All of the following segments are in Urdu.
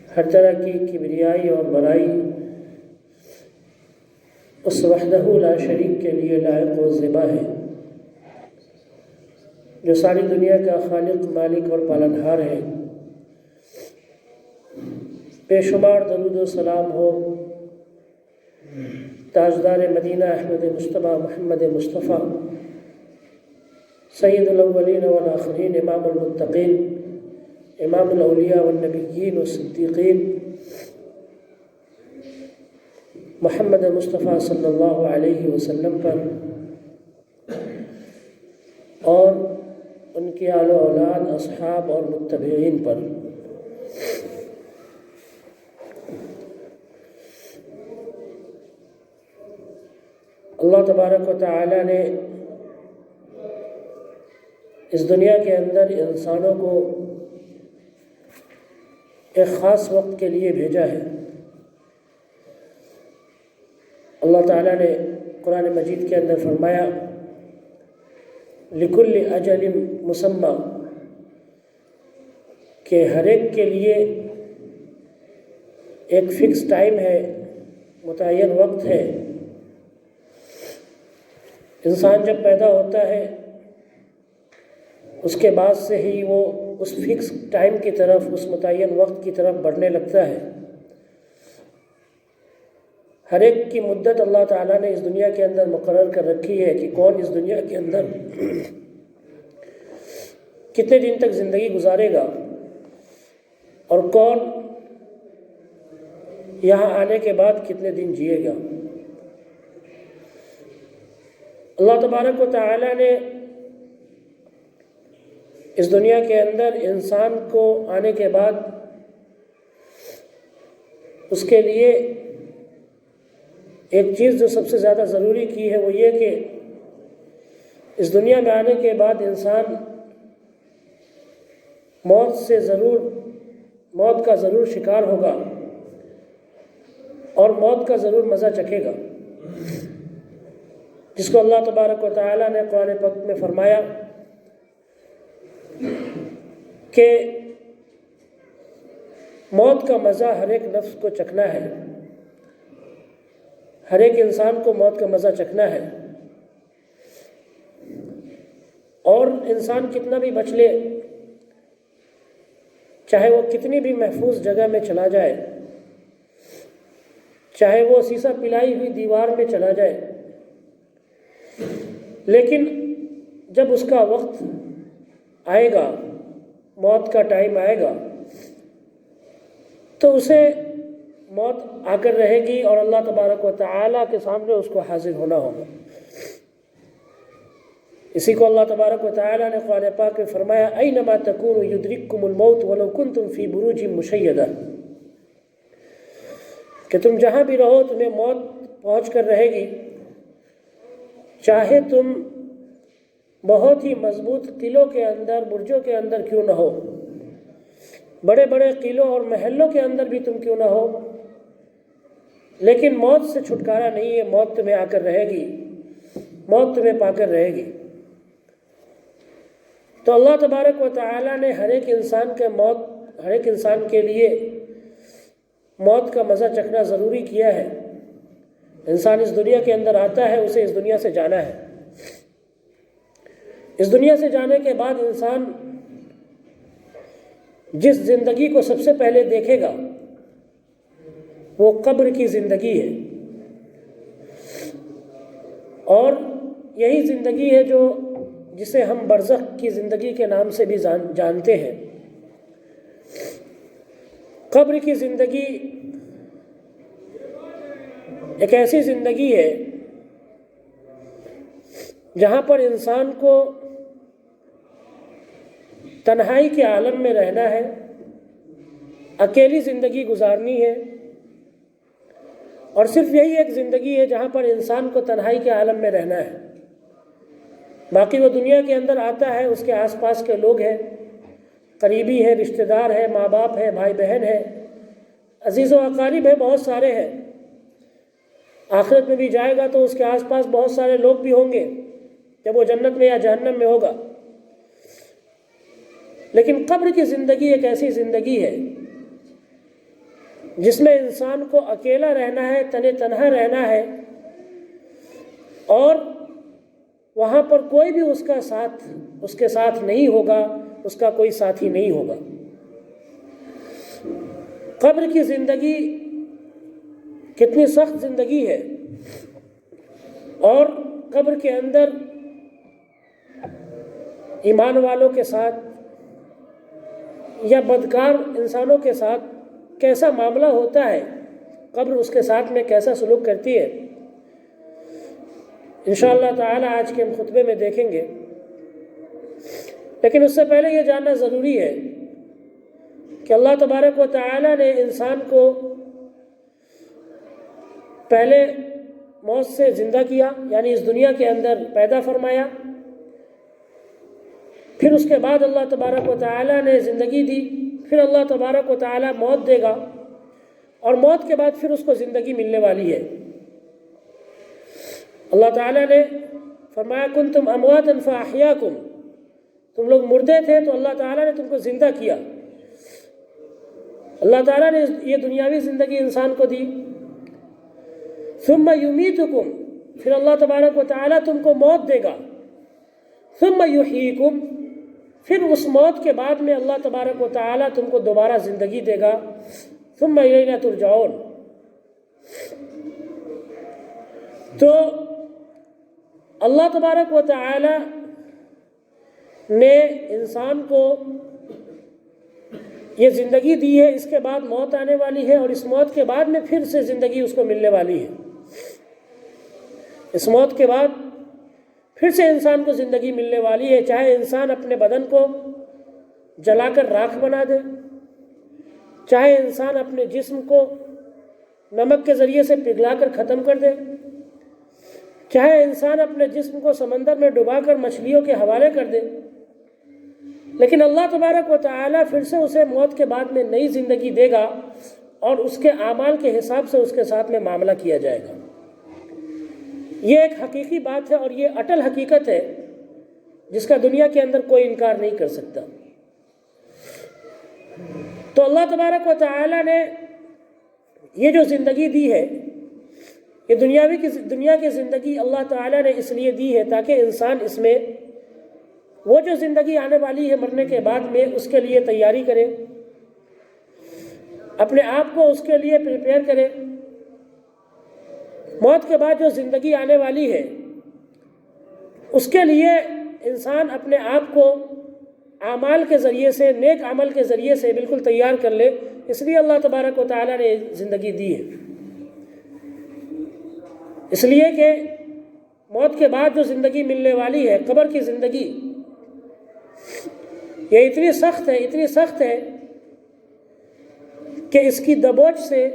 ہر طرح کی کبریائی اور برائی اس وحدہ لا شریک کے لیے لائق و زیبا ہے، جو ساری دنیا کا خالق، مالک اور پالنہار ہے۔ بے شمار درود و سلام ہو تاجدار مدینہ احمد مجتبیٰ محمد مصطفیٰ سید الاولین والآخرین، امام المتقین، امام الاولیاء والنبیین والصدیقین، محمد مصطفیٰ صلی اللہ علیہ وسلم پر اور ان کی آل و اولاد، اصحاب اور متبعین پر۔ اللہ تبارک و تعالی نے اس دنیا کے اندر انسانوں کو ایک خاص وقت کے لیے بھیجا ہے۔ اللہ تعالیٰ نے قرآن مجید کے اندر فرمایا لِكُلِّ أَجَلٍ مُّسَمًّى، کہ ہر ایک کے لیے ایک فکس ٹائم ہے، متعین وقت ہے۔ انسان جب پیدا ہوتا ہے اس کے بعد سے ہی وہ اس فکس ٹائم کی طرف، اس متعین وقت کی طرف بڑھنے لگتا ہے۔ ہر ایک کی مدت اللہ تعالیٰ نے اس دنیا کے اندر مقرر کر رکھی ہے کہ کون اس دنیا کے اندر کتنے دن تک زندگی گزارے گا اور کون یہاں آنے کے بعد کتنے دن جیے گا۔ اللہ تبارک و تعالیٰ نے اس دنیا کے اندر انسان کو آنے کے بعد اس کے لیے ایک چیز جو سب سے زیادہ ضروری کی ہے وہ یہ کہ اس دنیا میں آنے کے بعد انسان موت کا ضرور شکار ہوگا اور موت کا ضرور مزہ چکھے گا، جس کو اللہ تبارک و تعالیٰ نے قرآن پاک میں فرمایا کہ موت کا مزہ ہر ایک نفس کو چکھنا ہے، ہر ایک انسان کو موت کا مزہ چکھنا ہے۔ اور انسان کتنا بھی بچ لے، چاہے وہ کتنی بھی محفوظ جگہ میں چلا جائے، چاہے وہ سیسا پلائی ہوئی دیوار میں چلا جائے، لیکن جب اس کا وقت آئے گا، موت کا ٹائم آئے گا، تو اسے موت آ کر رہے گی اور اللہ تبارک و تعالیٰ کے سامنے اس کو حاضر ہونا ہوگا۔ اسی کو اللہ تبارک و تعالیٰ نے قرآن پاک میں فرمایا اینما تکونوا یدرککم الموت ولو کنتم فی بروج مشیدہ، کہ تم جہاں بھی رہو تمہیں موت پہنچ کر رہے گی، چاہے تم بہت ہی مضبوط قلعوں کے اندر، برجوں کے اندر کیوں نہ ہو، بڑے بڑے قلعوں اور محلوں کے اندر بھی تم کیوں نہ ہو، لیکن موت سے چھٹکارا نہیں ہے۔ موت تمہیں آ کر رہے گی، موت تمہیں پا کر رہے گی۔ تو اللہ تبارک و تعالیٰ نے ہر ایک انسان کے لیے موت کا مزہ چکھنا ضروری کیا ہے۔ انسان اس دنیا کے اندر آتا ہے، اسے اس دنیا سے جانا ہے۔ اس دنیا سے جانے کے بعد انسان جس زندگی کو سب سے پہلے دیکھے گا وہ قبر کی زندگی ہے، اور یہی زندگی ہے جسے ہم برزخ کی زندگی کے نام سے بھی جانتے ہیں۔ قبر کی زندگی ایک ایسی زندگی ہے جہاں پر انسان کو تنہائی کے عالم میں رہنا ہے، اکیلی زندگی گزارنی ہے، اور صرف یہی ایک زندگی ہے جہاں پر انسان کو تنہائی کے عالم میں رہنا ہے۔ باقی وہ دنیا کے اندر آتا ہے، اس کے آس پاس کے لوگ ہیں، قریبی ہے، رشتہ دار ہے، ماں باپ ہے، بھائی بہن ہے، عزیز و اقارب ہے، بہت سارے ہیں۔ آخرت میں بھی جائے گا تو اس کے آس پاس بہت سارے لوگ بھی ہوں گے جب وہ جنت میں یا جہنم میں ہوگا۔ لیکن قبر کی زندگی ایک ایسی زندگی ہے جس میں انسان کو اکیلا رہنا ہے، تنہا رہنا ہے، اور وہاں پر کوئی بھی اس کے ساتھ نہیں ہوگا، اس کا کوئی ساتھی نہیں ہوگا۔ قبر کی زندگی کتنی سخت زندگی ہے، اور قبر کے اندر ایمان والوں کے ساتھ یا بدکار انسانوں کے ساتھ کیسا معاملہ ہوتا ہے، قبر اس کے ساتھ میں کیسا سلوک کرتی ہے، انشاءاللہ تعالی آج کے ہم خطبے میں دیکھیں گے۔ لیکن اس سے پہلے یہ جاننا ضروری ہے کہ اللہ تبارک و تعالی نے انسان کو پہلے موت سے زندہ کیا، یعنی اس دنیا کے اندر پیدا فرمایا، پھر اس کے بعد اللہ تبارک و تعالی نے زندگی دی، پھر اللہ تبارک و تعالی موت دے گا، اور موت کے بعد پھر اس کو زندگی ملنے والی ہے۔ اللہ تعالیٰ نے فرمایا کنتم امواتا فاحیاکم، تم لوگ مردے تھے تو اللہ تعالیٰ نے تم کو زندہ کیا۔ اللہ تعالیٰ نے یہ دنیاوی زندگی انسان کو دی۔ ثم یمیتکم، پھر اللہ تبارک و تعالیٰ تم کو موت دے گا۔ ثم یحییکم، پھر اس موت کے بعد میں اللہ تبارک و تعالیٰ تم کو دوبارہ زندگی دے گا۔ ثم الینا ترجعون۔ تو اللہ تبارک و تعالی نے انسان کو یہ زندگی دی ہے، اس کے بعد موت آنے والی ہے، اور اس موت کے بعد میں پھر سے زندگی اس کو ملنے والی ہے۔ اس موت کے بعد پھر سے انسان کو زندگی ملنے والی ہے، چاہے انسان اپنے بدن کو جلا کر راکھ بنا دے، چاہے انسان اپنے جسم کو نمک کے ذریعے سے پگھلا کر ختم کر دے، چاہے انسان اپنے جسم کو سمندر میں ڈبا کر مچھلیوں کے حوالے کر دے، لیکن اللہ تبارک و تعالی پھر سے اسے موت کے بعد میں نئی زندگی دے گا، اور اس کے اعمال کے حساب سے اس کے ساتھ میں معاملہ کیا جائے گا۔ یہ ایک حقیقی بات ہے، اور یہ اٹل حقیقت ہے جس کا دنیا کے اندر کوئی انکار نہیں کر سکتا۔ تو اللہ تبارک و تعالی نے یہ جو زندگی دی ہے، یہ دنیا کی زندگی اللہ تعالیٰ نے اس لیے دی ہے تاکہ انسان اس میں وہ جو زندگی آنے والی ہے مرنے کے بعد میں اس کے لیے تیاری کرے، اپنے آپ کو اس کے لیے پریپیئر کرے۔ موت کے بعد جو زندگی آنے والی ہے اس کے لیے انسان اپنے آپ کو اعمال کے ذریعے سے، نیک عمل کے ذریعے سے بالکل تیار کر لے، اس لیے اللہ تبارک و تعالیٰ نے زندگی دی ہے۔ اس لیے کہ موت کے بعد جو زندگی ملنے والی ہے، قبر کی زندگی، یہ اتنی سخت ہے کہ اس کی دبوچ سے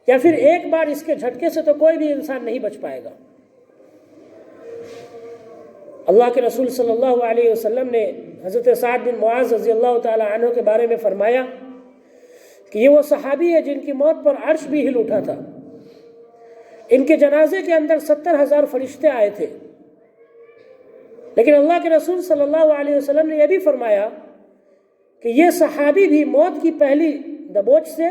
یا پھر ایک بار اس کے جھٹکے سے تو کوئی بھی انسان نہیں بچ پائے گا۔ اللہ کے رسول صلی اللہ علیہ وسلم نے حضرت سعد بن معاذ رضی اللہ تعالی عنہ کے بارے میں فرمایا کہ یہ وہ صحابی ہے جن کی موت پر عرش بھی ہل اٹھا تھا، ان کے جنازے کے اندر 70,000 فرشتے آئے تھے، لیکن اللہ کے رسول صلی اللہ علیہ وسلم نے یہ بھی فرمایا کہ یہ صحابی بھی موت کی پہلی دبوچ سے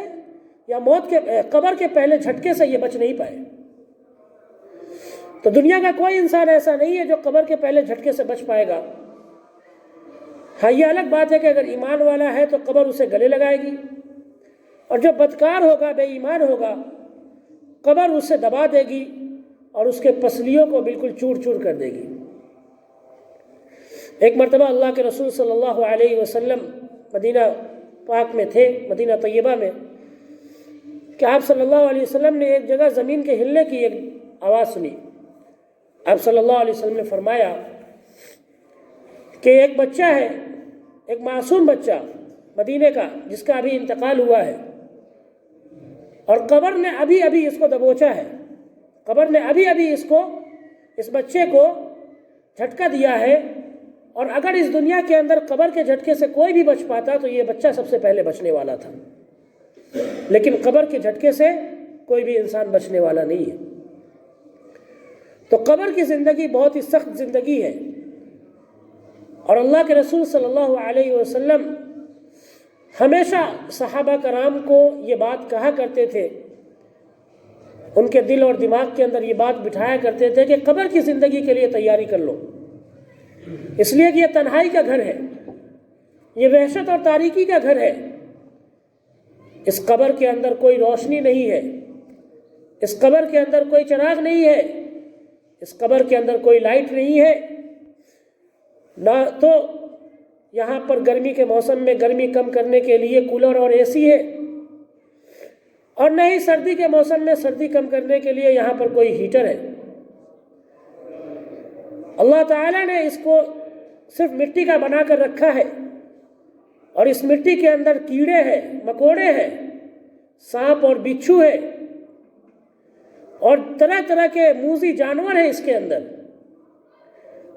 یا موت کے قبر کے پہلے جھٹکے سے یہ بچ نہیں پائے۔ تو دنیا کا کوئی انسان ایسا نہیں ہے جو قبر کے پہلے جھٹکے سے بچ پائے گا۔ ہاں، یہ الگ بات ہے کہ اگر ایمان والا ہے تو قبر اسے گلے لگائے گی، اور جو بدکار ہوگا، بے ایمان ہوگا، قبر اسے دبا دے گی اور اس کے پسلیوں کو بالکل چور چور کر دے گی۔ ایک مرتبہ اللہ کے رسول صلی اللہ علیہ وسلم مدینہ پاک میں تھے، مدینہ طیبہ میں، کہ آپ صلی اللہ علیہ وسلم نے ایک جگہ زمین کے ہلنے کی ایک آواز سنی۔ آپ صلی اللہ علیہ وسلم نے فرمایا کہ ایک بچہ ہے، ایک معصوم بچہ مدینے کا، جس کا ابھی انتقال ہوا ہے، اور قبر نے ابھی ابھی اس کو دبوچا ہے، قبر نے ابھی ابھی اس بچے کو جھٹکا دیا ہے، اور اگر اس دنیا کے اندر قبر کے جھٹکے سے کوئی بھی بچ پاتا تو یہ بچہ سب سے پہلے بچنے والا تھا، لیکن قبر کے جھٹکے سے کوئی بھی انسان بچنے والا نہیں ہے۔ تو قبر کی زندگی بہت ہی سخت زندگی ہے، اور اللہ کے رسول صلی اللہ علیہ وسلم ہمیشہ صحابہ کرام کو یہ بات کہا کرتے تھے، ان کے دل اور دماغ کے اندر یہ بات بٹھایا کرتے تھے کہ قبر کی زندگی کے لیے تیاری کر لو، اس لیے کہ یہ تنہائی کا گھر ہے، یہ وحشت اور تاریکی کا گھر ہے۔ اس قبر کے اندر کوئی روشنی نہیں ہے، اس قبر کے اندر کوئی چراغ نہیں ہے، اس قبر کے اندر کوئی لائٹ نہیں ہے، نہ تو یہاں پر گرمی کے موسم میں گرمی کم کرنے کے لیے کولر اور اے سی ہے، اور نہ ہی سردی کے موسم میں سردی کم کرنے کے لیے یہاں پر کوئی ہیٹر ہے۔ اللہ تعالیٰ نے اس کو صرف مٹی کا بنا کر رکھا ہے، اور اس مٹی کے اندر کیڑے ہیں، مکوڑے ہیں، سانپ اور بچھو ہے، اور طرح طرح کے موذی جانور ہیں اس کے اندر،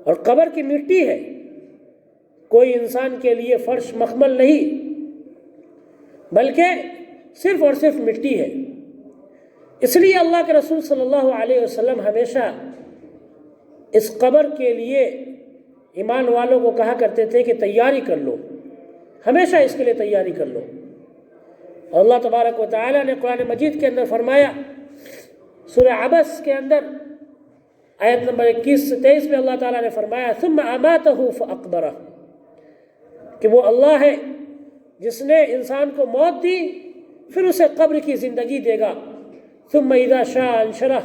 اور قبر کی مٹی ہے، کوئی انسان کے لیے فرش مخمل نہیں، بلکہ صرف اور صرف مٹی ہے۔ اس لیے اللہ کے رسول صلی اللہ علیہ وسلم ہمیشہ اس قبر کے لیے ایمان والوں کو کہا کرتے تھے کہ تیاری کر لو، ہمیشہ اس کے لیے تیاری کر لو۔ اور اللہ تبارک و تعالیٰ نے قرآن مجید کے اندر فرمایا، سورہ عبس کے اندر آیت نمبر 21 سے 23 میں اللہ تعالیٰ نے فرمایا ثم اماتہ فاقبرہ، کہ وہ اللہ ہے جس نے انسان کو موت دی پھر اسے قبر کی زندگی دے گا، ثم اذا شاء انشرہ،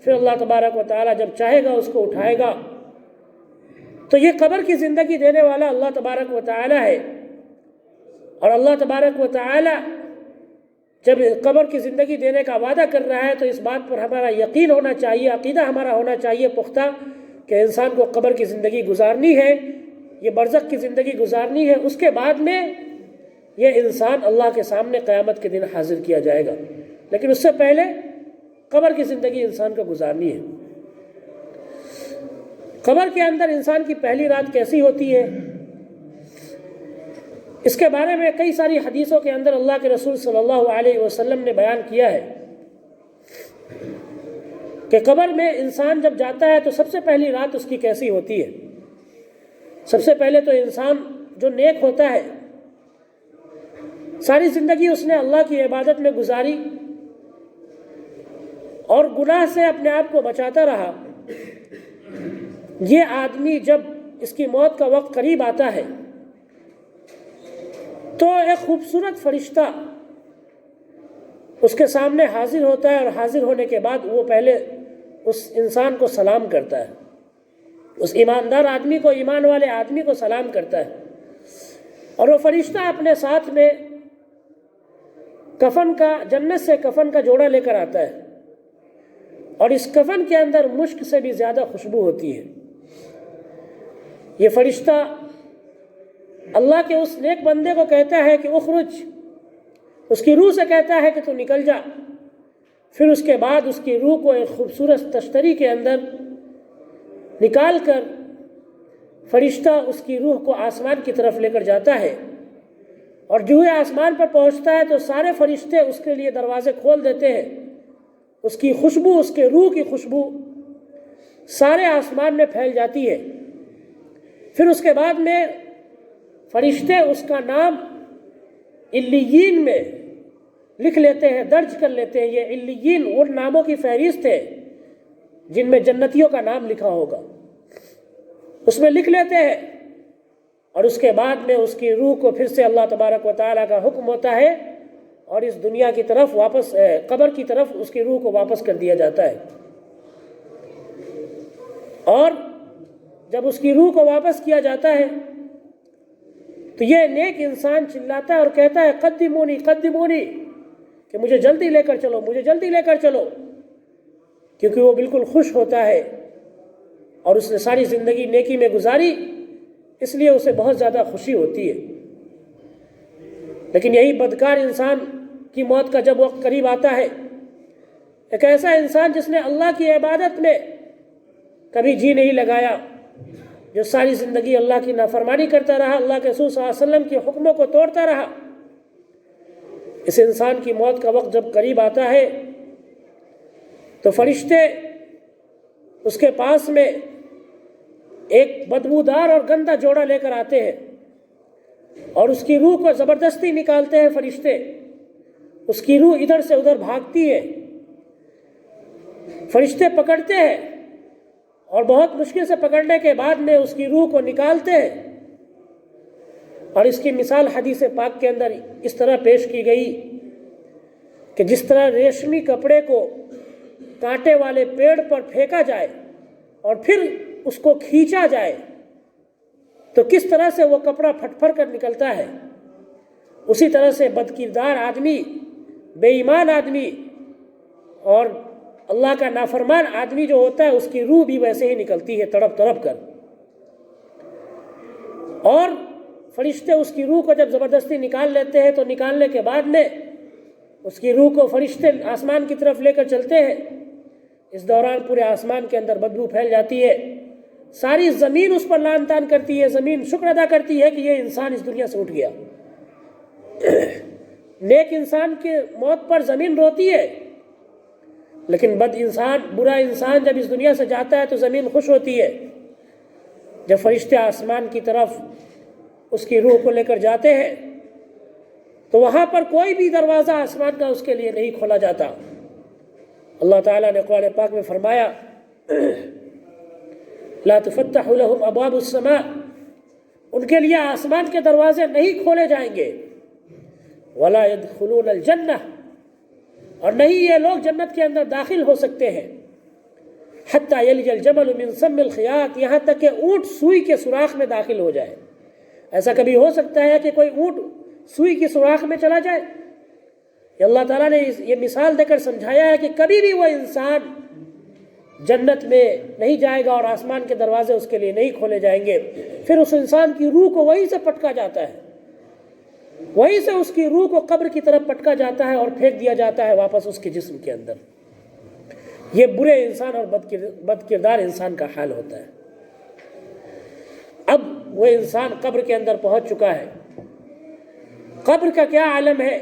پھر اللہ تبارک و تعالیٰ جب چاہے گا اس کو اٹھائے گا۔ تو یہ قبر کی زندگی دینے والا اللہ تبارک و تعالیٰ ہے، اور اللہ تبارک و تعالیٰ جب قبر کی زندگی دینے کا وعدہ کر رہا ہے تو اس بات پر ہمارا یقین ہونا چاہیے، عقیدہ ہمارا ہونا چاہیے پختہ، کہ انسان کو قبر کی زندگی گزارنی ہے، یہ برزخ کی زندگی گزارنی ہے، اس کے بعد میں یہ انسان اللہ کے سامنے قیامت کے دن حاضر کیا جائے گا، لیکن اس سے پہلے قبر کی زندگی انسان کو گزارنی ہے۔ قبر کے اندر انسان کی پہلی رات کیسی ہوتی ہے، اس کے بارے میں کئی ساری حدیثوں کے اندر اللہ کے رسول صلی اللہ علیہ وسلم نے بیان کیا ہے کہ قبر میں انسان جب جاتا ہے تو سب سے پہلی رات اس کی کیسی ہوتی ہے۔ سب سے پہلے تو انسان جو نیک ہوتا ہے، ساری زندگی اس نے اللہ کی عبادت میں گزاری اور گناہ سے اپنے آپ کو بچاتا رہا، یہ آدمی جب اس کی موت کا وقت قریب آتا ہے تو ایک خوبصورت فرشتہ اس کے سامنے حاضر ہوتا ہے، اور حاضر ہونے کے بعد وہ پہلے اس انسان کو سلام کرتا ہے، اس ایماندار آدمی کو، ایمان والے آدمی کو سلام کرتا ہے، اور وہ فرشتہ اپنے ساتھ میں کفن کا، جنت سے کفن کا جوڑا لے کر آتا ہے، اور اس کفن کے اندر مشک سے بھی زیادہ خوشبو ہوتی ہے۔ یہ فرشتہ اللہ کے اس نیک بندے کو کہتا ہے کہ اخرج، اس کی روح سے کہتا ہے کہ تو نکل جا، پھر اس کے بعد اس کی روح کو ایک خوبصورت تشتری کے اندر نکال کر فرشتہ اس کی روح کو آسمان کی طرف لے کر جاتا ہے، اور جو ہے آسمان پر پہنچتا ہے تو سارے فرشتے اس کے لیے دروازے کھول دیتے ہیں، اس کی خوشبو، اس کے روح کی خوشبو سارے آسمان میں پھیل جاتی ہے۔ پھر اس کے بعد میں فرشتے اس کا نام علیین میں لکھ لیتے ہیں، درج کر لیتے ہیں۔ یہ علیین ان ناموں کی فہرست ہے جن میں جنتیوں کا نام لکھا ہوگا، اس میں لکھ لیتے ہیں، اور اس کے بعد میں اس کی روح کو پھر سے اللہ تبارک و تعالیٰ کا حکم ہوتا ہے اور اس دنیا کی طرف واپس، قبر کی طرف اس کی روح کو واپس کر دیا جاتا ہے۔ اور جب اس کی روح کو واپس کیا جاتا ہے تو یہ نیک انسان چلاتا ہے اور کہتا ہے قدمونی قدمونی، کہ مجھے جلدی لے کر چلو، مجھے جلدی لے کر چلو، کیونکہ وہ بالکل خوش ہوتا ہے اور اس نے ساری زندگی نیکی میں گزاری، اس لیے اسے بہت زیادہ خوشی ہوتی ہے۔ لیکن یہی بدکار انسان کی موت کا جب وقت قریب آتا ہے، ایک ایسا انسان جس نے اللہ کی عبادت میں کبھی جی نہیں لگایا، جو ساری زندگی اللہ کی نافرمانی کرتا رہا، اللہ کے رسول صلی اللہ علیہ وسلم کے حکموں کو توڑتا رہا، اس انسان کی موت کا وقت جب قریب آتا ہے تو فرشتے اس کے پاس میں ایک بدبودار اور گندا جوڑا لے کر آتے ہیں، اور اس کی روح کو زبردستی نکالتے ہیں فرشتے. اس کی روح ادھر سے ادھر بھاگتی ہے، فرشتے پکڑتے ہیں اور بہت مشکل سے پکڑنے کے بعد میں اس کی روح کو نکالتے ہیں. اور اس کی مثال حدیث پاک کے اندر اس طرح پیش کی گئی کہ جس طرح ریشمی کپڑے کو کانٹے والے پیڑ پر پھینکا جائے اور پھر اس کو کھینچا جائے تو کس طرح سے وہ کپڑا پھٹ پھٹ کر نکلتا ہے، اسی طرح سے بدکردار آدمی، بے ایمان آدمی اور اللہ کا نافرمان آدمی جو ہوتا ہے اس کی روح بھی ویسے ہی نکلتی ہے تڑپ تڑپ کر. اور فرشتے اس کی روح کو جب زبردستی نکال لیتے ہیں تو نکالنے کے بعد میں اس کی روح کو فرشتے آسمان کی طرف لے کر چلتے ہیں. اس دوران پورے آسمان کے اندر بدبو پھیل جاتی ہے، ساری زمین اس پر لعن طعن کرتی ہے. زمین شکر ادا کرتی ہے کہ یہ انسان اس دنیا سے اٹھ گیا. نیک انسان کی موت پر زمین روتی ہے، لیکن بد انسان، برا انسان جب اس دنیا سے جاتا ہے تو زمین خوش ہوتی ہے. جب فرشتے آسمان کی طرف اس کی روح کو لے کر جاتے ہیں تو وہاں پر کوئی بھی دروازہ آسمان کا اس کے لیے نہیں کھولا جاتا. اللہ تعالیٰ نے قرآن پاک میں فرمایا لا تفتح لهم ابواب السماء، ان کے لیے آسمان کے دروازے نہیں کھولے جائیں گے. ولا يدخلون الجنہ، اور نہیں یہ لوگ جنت کے اندر داخل ہو سکتے ہیں. حتی یلج الجمل من سم الخیاط، یہاں تک کہ اونٹ سوئی کے سوراخ میں داخل ہو جائے. ایسا کبھی ہو سکتا ہے کہ کوئی اونٹ سوئی کے سوراخ میں چلا جائے؟ یہ اللہ تعالیٰ نے یہ مثال دے کر سمجھایا ہے کہ کبھی بھی وہ انسان جنت میں نہیں جائے گا اور آسمان کے دروازے اس کے لیے نہیں کھولے جائیں گے. پھر اس انسان کی روح کو وہیں سے پٹکا جاتا ہے، وہیں سے اس کی روح کو قبر کی طرف پٹکا جاتا ہے اور پھینک دیا جاتا ہے واپس اس کے جسم کے اندر. یہ برے انسان اور بد کردار انسان کا حال ہوتا ہے. اب وہ انسان قبر کے اندر پہنچ چکا ہے. قبر کا کیا عالم ہے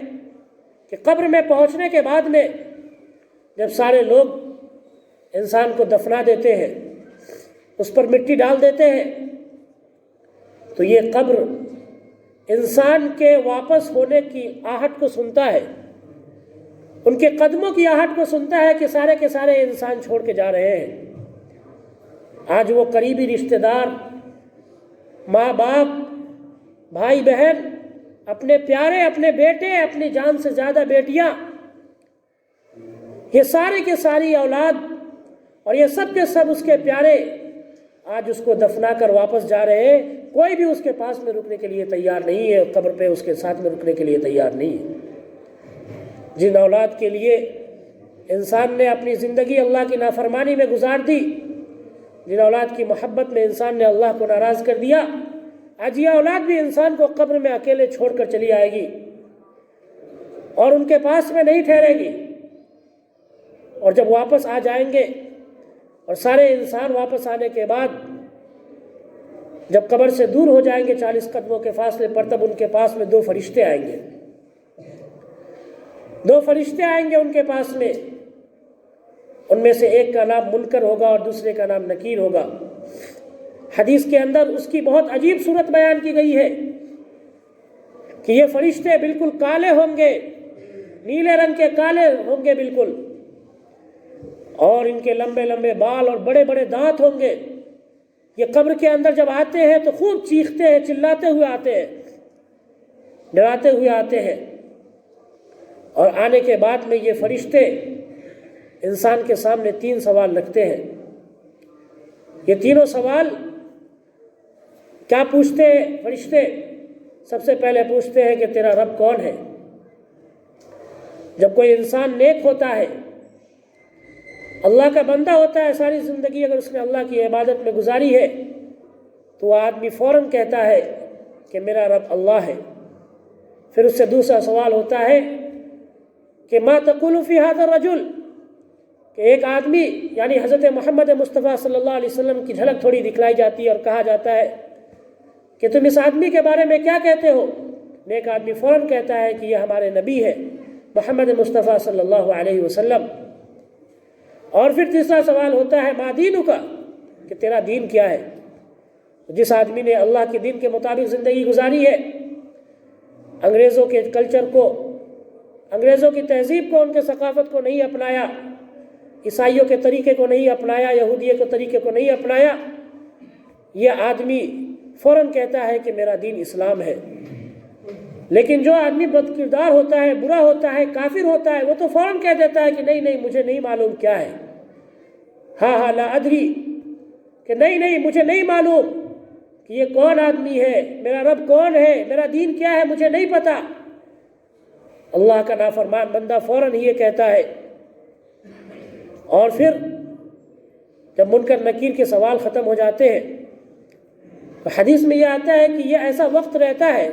کہ قبر میں پہنچنے کے بعد میں جب سارے لوگ انسان کو دفنا دیتے ہیں، اس پر مٹی ڈال دیتے ہیں، تو یہ قبر انسان کے واپس ہونے کی آہٹ کو سنتا ہے، ان کے قدموں کی آہٹ کو سنتا ہے کہ سارے کے سارے انسان چھوڑ کے جا رہے ہیں. آج وہ قریبی رشتہ دار، ماں باپ، بھائی بہن، اپنے پیارے، اپنے بیٹے، اپنی جان سے زیادہ بیٹیاں، یہ سارے کے ساری اولاد اور یہ سب کے سب اس کے پیارے آج اس کو دفنا کر واپس جا رہے ہیں. کوئی بھی اس کے پاس میں رکنے کے لیے تیار نہیں ہے، قبر پہ اس کے ساتھ میں رکنے کے لیے تیار نہیں ہے. جن اولاد کے لیے انسان نے اپنی زندگی اللہ کی نافرمانی میں گزار دی، جن اولاد کی محبت میں انسان نے اللہ کو ناراض کر دیا، آج یہ اولاد بھی انسان کو قبر میں اکیلے چھوڑ کر چلی آئے گی اور ان کے پاس میں نہیں ٹھہرے گی. اور جب واپس آ جائیں گے اور سارے انسان واپس آنے کے بعد جب قبر سے دور ہو جائیں گے 40 قدموں کے فاصلے پر، تب ان کے پاس میں 2 فرشتے آئیں گے. 2 فرشتے آئیں گے ان کے پاس میں، ان میں سے ایک کا نام منکر ہوگا اور دوسرے کا نام نکیر ہوگا. حدیث کے اندر اس کی بہت عجیب صورت بیان کی گئی ہے کہ یہ فرشتے بالکل کالے ہوں گے، نیلے رنگ کے کالے ہوں گے بالکل، اور ان کے لمبے لمبے بال اور بڑے بڑے دانت ہوں گے. یہ قبر کے اندر جب آتے ہیں تو خوب چیختے ہیں، چلاتے ہوئے آتے ہیں، ڈراتے ہوئے آتے ہیں. اور آنے کے بعد میں یہ فرشتے انسان کے سامنے 3 سوال رکھتے ہیں. یہ تینوں سوال کیا پوچھتے ہیں فرشتے؟ سب سے پہلے پوچھتے ہیں کہ تیرا رب کون ہے؟ جب کوئی انسان نیک ہوتا ہے، اللہ کا بندہ ہوتا ہے، ساری زندگی اگر اس نے اللہ کی عبادت میں گزاری ہے، تو وہ آدمی فوراً کہتا ہے کہ میرا رب اللہ ہے. پھر اس سے دوسرا سوال ہوتا ہے کہ ما تقول فی ھذا الرجل، کہ ایک آدمی یعنی حضرت محمد مصطفیٰ صلی اللہ علیہ وسلم کی جھلک تھوڑی دکھلائی جاتی ہے اور کہا جاتا ہے کہ تم اس آدمی کے بارے میں کیا کہتے ہو؟ نیک آدمی فوراً کہتا ہے کہ یہ ہمارے نبی ہے محمد مصطفیٰ صلی اللہ علیہ وسلم. اور پھر تیسرا سوال ہوتا ہے ما دینک، کہ تیرا دین کیا ہے؟ جس آدمی نے اللہ کے دین کے مطابق زندگی گزاری ہے انگریزوں کے کلچر کو، انگریزوں کی تہذیب کو، ان کے ثقافت کو نہیں اپنایا، عیسائیوں کے طریقے کو نہیں اپنایا، یہودیوں کے طریقے کو نہیں اپنایا، یہ آدمی فوراً کہتا ہے کہ میرا دین اسلام ہے۔ لیکن جو آدمی بد کردار ہوتا ہے، برا ہوتا ہے، کافر ہوتا ہے، وہ تو فوراً کہہ دیتا ہے کہ نہیں نہیں مجھے نہیں معلوم کیا ہے، ہاں لا ادری، کہ نہیں نہیں مجھے نہیں معلوم کہ یہ کون آدمی ہے، میرا رب کون ہے، میرا دین کیا ہے، مجھے نہیں پتا۔ اللہ کا نافرمان بندہ فوراً یہ کہتا ہے۔ اور پھر جب منکر نکیر کے سوال ختم ہو جاتے ہیں تو حدیث میں یہ آتا ہے کہ یہ ایسا وقت رہتا ہے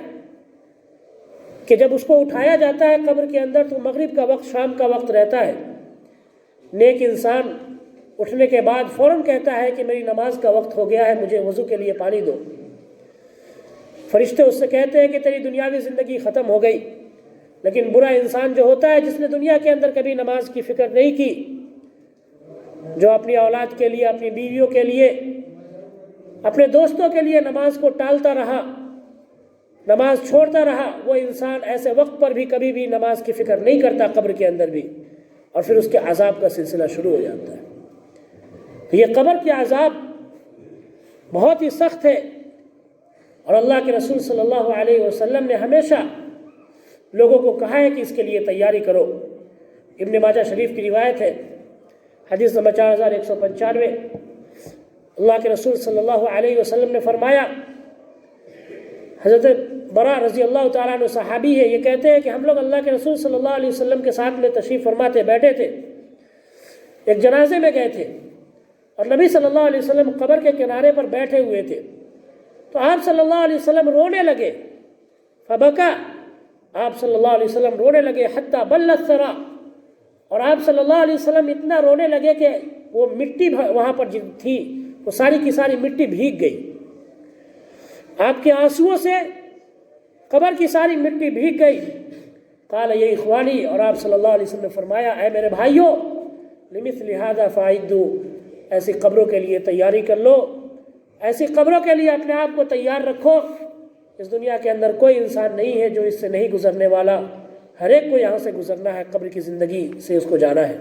کہ جب اس کو اٹھایا جاتا ہے قبر کے اندر تو مغرب کا وقت، شام کا وقت رہتا ہے۔ نیک انسان اٹھنے کے بعد فوراً کہتا ہے کہ میری نماز کا وقت ہو گیا ہے، مجھے وضو کے لیے پانی دو۔ فرشتے اس سے کہتے ہیں کہ تیری دنیاوی زندگی ختم ہو گئی۔ لیکن برا انسان جو ہوتا ہے، جس نے دنیا کے اندر کبھی نماز کی فکر نہیں کی، جو اپنی اولاد کے لیے، اپنی بیویوں کے لیے، اپنے دوستوں کے لیے نماز کو ٹالتا رہا، نماز چھوڑتا رہا، وہ انسان ایسے وقت پر بھی کبھی بھی نماز کی فکر نہیں کرتا، قبر کے اندر بھی، اور پھر اس کے عذاب کا سلسلہ شروع ہو جاتا ہے۔ تو یہ قبر کے عذاب بہت ہی سخت ہے، اور اللہ کے رسول صلی اللہ علیہ وسلم نے ہمیشہ لوگوں کو کہا ہے کہ اس کے لیے تیاری کرو۔ ابن ماجہ شریف کی روایت ہے، حدیث نمبر 4195، اللہ کے رسول صلی اللہ علیہ وسلم نے فرمایا، حضرت برا رضی اللہ تعالیٰ عنہ صحابی ہے، یہ کہتے ہیں کہ ہم لوگ اللہ کے رسول صلی اللہ علیہ وسلم کے ساتھ میں تشریف فرماتے بیٹھے تھے، ایک جنازے میں گئے تھے، اور نبی صلی اللہ علیہ وسلم قبر کے کنارے پر بیٹھے ہوئے تھے، تو آپ صلی اللہ علیہ وسلم رونے لگے، فبکا، آپ صلی اللہ علیہ وسلم رونے لگے، حتی بل الثرى، اور آپ صلی اللہ علیہ وسلم اتنا رونے لگے کہ وہ مٹی وہاں پر تھی وہ ساری کی ساری مٹی بھیگ گئی، آپ کے آنسوؤں سے قبر کی ساری مٹی بھیگ گئی۔ قال یہ اخوانی، اور آپ صلی اللہ علیہ وسلم نے فرمایا، اے میرے بھائیوں، لمثل هذا فاعدوا، ایسی قبروں کے لیے تیاری کر لو، ایسی قبروں کے لیے اپنے آپ کو تیار رکھو۔ اس دنیا کے اندر کوئی انسان نہیں ہے جو اس سے نہیں گزرنے والا، ہر ایک کو یہاں سے گزرنا ہے، قبر کی زندگی سے اس کو جانا ہے۔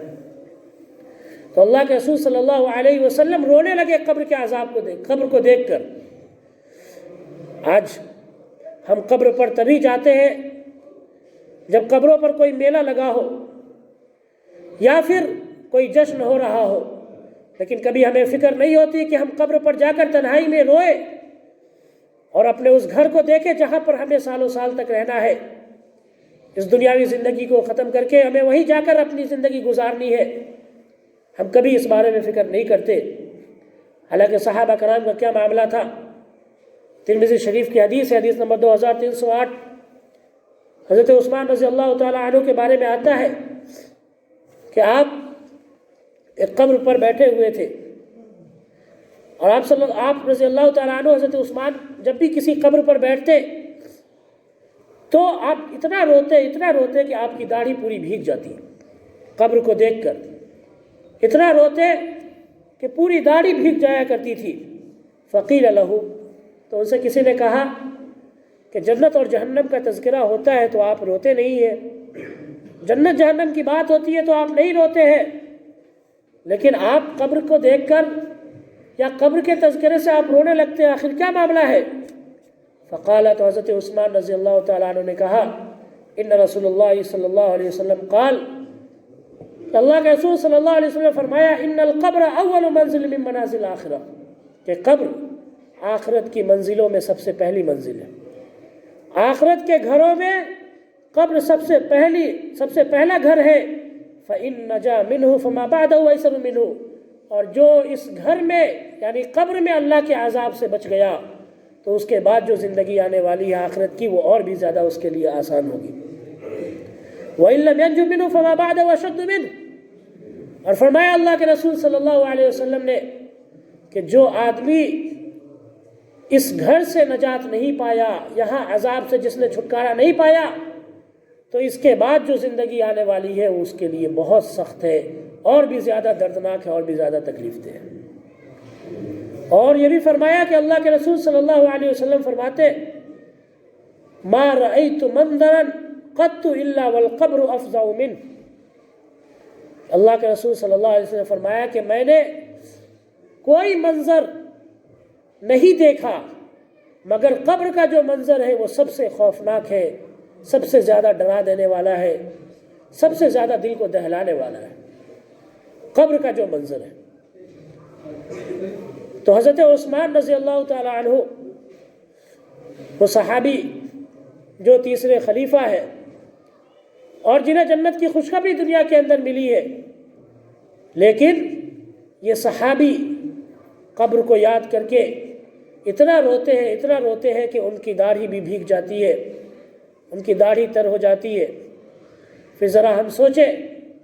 تو اللہ کے رسول صلی اللہ علیہ وسلم رونے لگے قبر کے عذاب کو دیکھ، قبر کو دیکھ کر۔ آج ہم قبر پر تبھی جاتے ہیں جب قبروں پر کوئی میلہ لگا ہو یا پھر کوئی جشن ہو رہا ہو، لیکن کبھی ہمیں فکر نہیں ہوتی کہ ہم قبر پر جا کر تنہائی میں روئے اور اپنے اس گھر کو دیکھیں جہاں پر ہمیں سالوں سال تک رہنا ہے، اس دنیاوی زندگی کو ختم کر کے ہمیں وہیں جا کر اپنی زندگی گزارنی ہے۔ ہم کبھی اس بارے میں فکر نہیں کرتے۔ حالانکہ صحابہ کرام کا کیا معاملہ تھا، ترمذی شریف کی حدیث ہے، حدیث نمبر 2308، حضرت عثمان رضی اللہ تعالیٰ عنہ کے بارے میں آتا ہے کہ آپ ایک قبر پر بیٹھے ہوئے تھے، اور آپ رضی اللہ تعالیٰ عنہ، حضرت عثمان جب بھی کسی قبر پر بیٹھتے تو آپ اتنا روتے کہ آپ کی داڑھی پوری بھیگ جاتی، قبر کو دیکھ کر اتنا روتے کہ پوری داڑھی بھیگ جایا کرتی تھی۔ فقیل لہ، تو ان سے کسی نے کہا کہ جنت اور جہنم کا تذکرہ ہوتا ہے تو آپ روتے نہیں ہیں، جنت جہنم کی بات ہوتی ہے تو آپ نہیں روتے ہیں، لیکن آپ قبر کو دیکھ کر یا قبر کے تذکرے سے آپ رونے لگتے ہیں، آخر کیا معاملہ ہے؟ فقال، تو حضرت عثمان رضی اللہ تعالیٰ عنہ نے کہا، ان رسول اللہ صلی اللہ علیہ وسلم قال، اللہ کے رسول صلی اللہ علیہ وسلم نے فرمایا، ان القبر اول منزل من منازل آخرہ، کہ قبر آخرت کی منزلوں میں سب سے پہلی منزل ہے۔ آخرت کے گھروں میں قبر سب سے پہلا گھر ہے۔ فَإِن نَجَا مِنْهُ فَمَا بَعْدَهُ أَيْسَرُ مِنْهُ، اور جو اس گھر میں یعنی قبر میں اللہ کے عذاب سے بچ گیا تو اس کے بعد جو زندگی آنے والی ہے آخرت کی، وہ اور بھی زیادہ اس کے لیے آسان ہوگی۔ وَإِن لَمْ يَنْجُ مِنْهُ فَمَا بَعْدَهُ أَشَدُّ مِنْهُ، اور فرمایا اللہ کے رسول صلی اللہ علیہ وسلم نے کہ جو آدمی اس گھر سے نجات نہیں پایا، یہاں عذاب سے جس نے چھٹکارا نہیں پایا، تو اس کے بعد جو زندگی آنے والی ہے وہ اس کے لیے بہت سخت ہے، اور بھی زیادہ دردناک ہے، اور بھی زیادہ تکلیف دہ ہے۔ اور یہ بھی فرمایا کہ اللہ کے رسول صلی اللہ علیہ وسلم فرماتے ما رأيت منظرا قط الا والقبر افظع منه۔ اللہ کے رسول صلی اللہ علیہ وسلم نے فرمایا کہ میں نے کوئی منظر نہیں دیکھا مگر قبر کا جو منظر ہے وہ سب سے خوفناک ہے، سب سے زیادہ ڈرا دینے والا ہے، سب سے زیادہ دل کو دہلانے والا ہے، قبر کا جو منظر ہے۔ تو حضرت عثمان رضی اللہ تعالی عنہ وہ صحابی جو تیسرے خلیفہ ہے اور جنہیں جنت کی خوشخبری دنیا کے اندر ملی ہے، لیکن یہ صحابی قبر کو یاد کر کے اتنا روتے ہیں کہ ان کی داڑھی بھی بھیگ جاتی ہے، ان کی داڑھی تر ہو جاتی ہے۔ پھر ذرا ہم سوچیں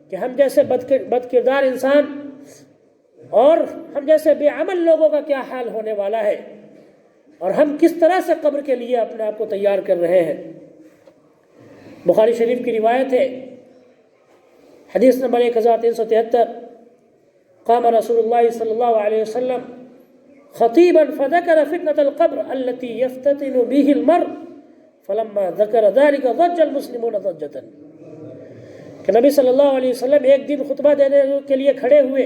کہ ہم جیسے بد کردار انسان اور ہم جیسے بے عمل لوگوں کا کیا حال ہونے والا ہے، اور ہم کس طرح سے قبر کے لیے اپنے آپ کو تیار کر رہے ہیں۔ بخاری شریف کی روایت ہے، حدیث نمبر 1373، قام رسول اللہ صلی اللہ علیہ وسلم خطیبا فذکر فتنة القبر التي يفتتن به المرء فلما ذکر ذلك ضج المسلمون ضجة، کہ نبی صلی اللہ علیہ وسلم ایک دن خطبہ دینے کے لیے کھڑے ہوئے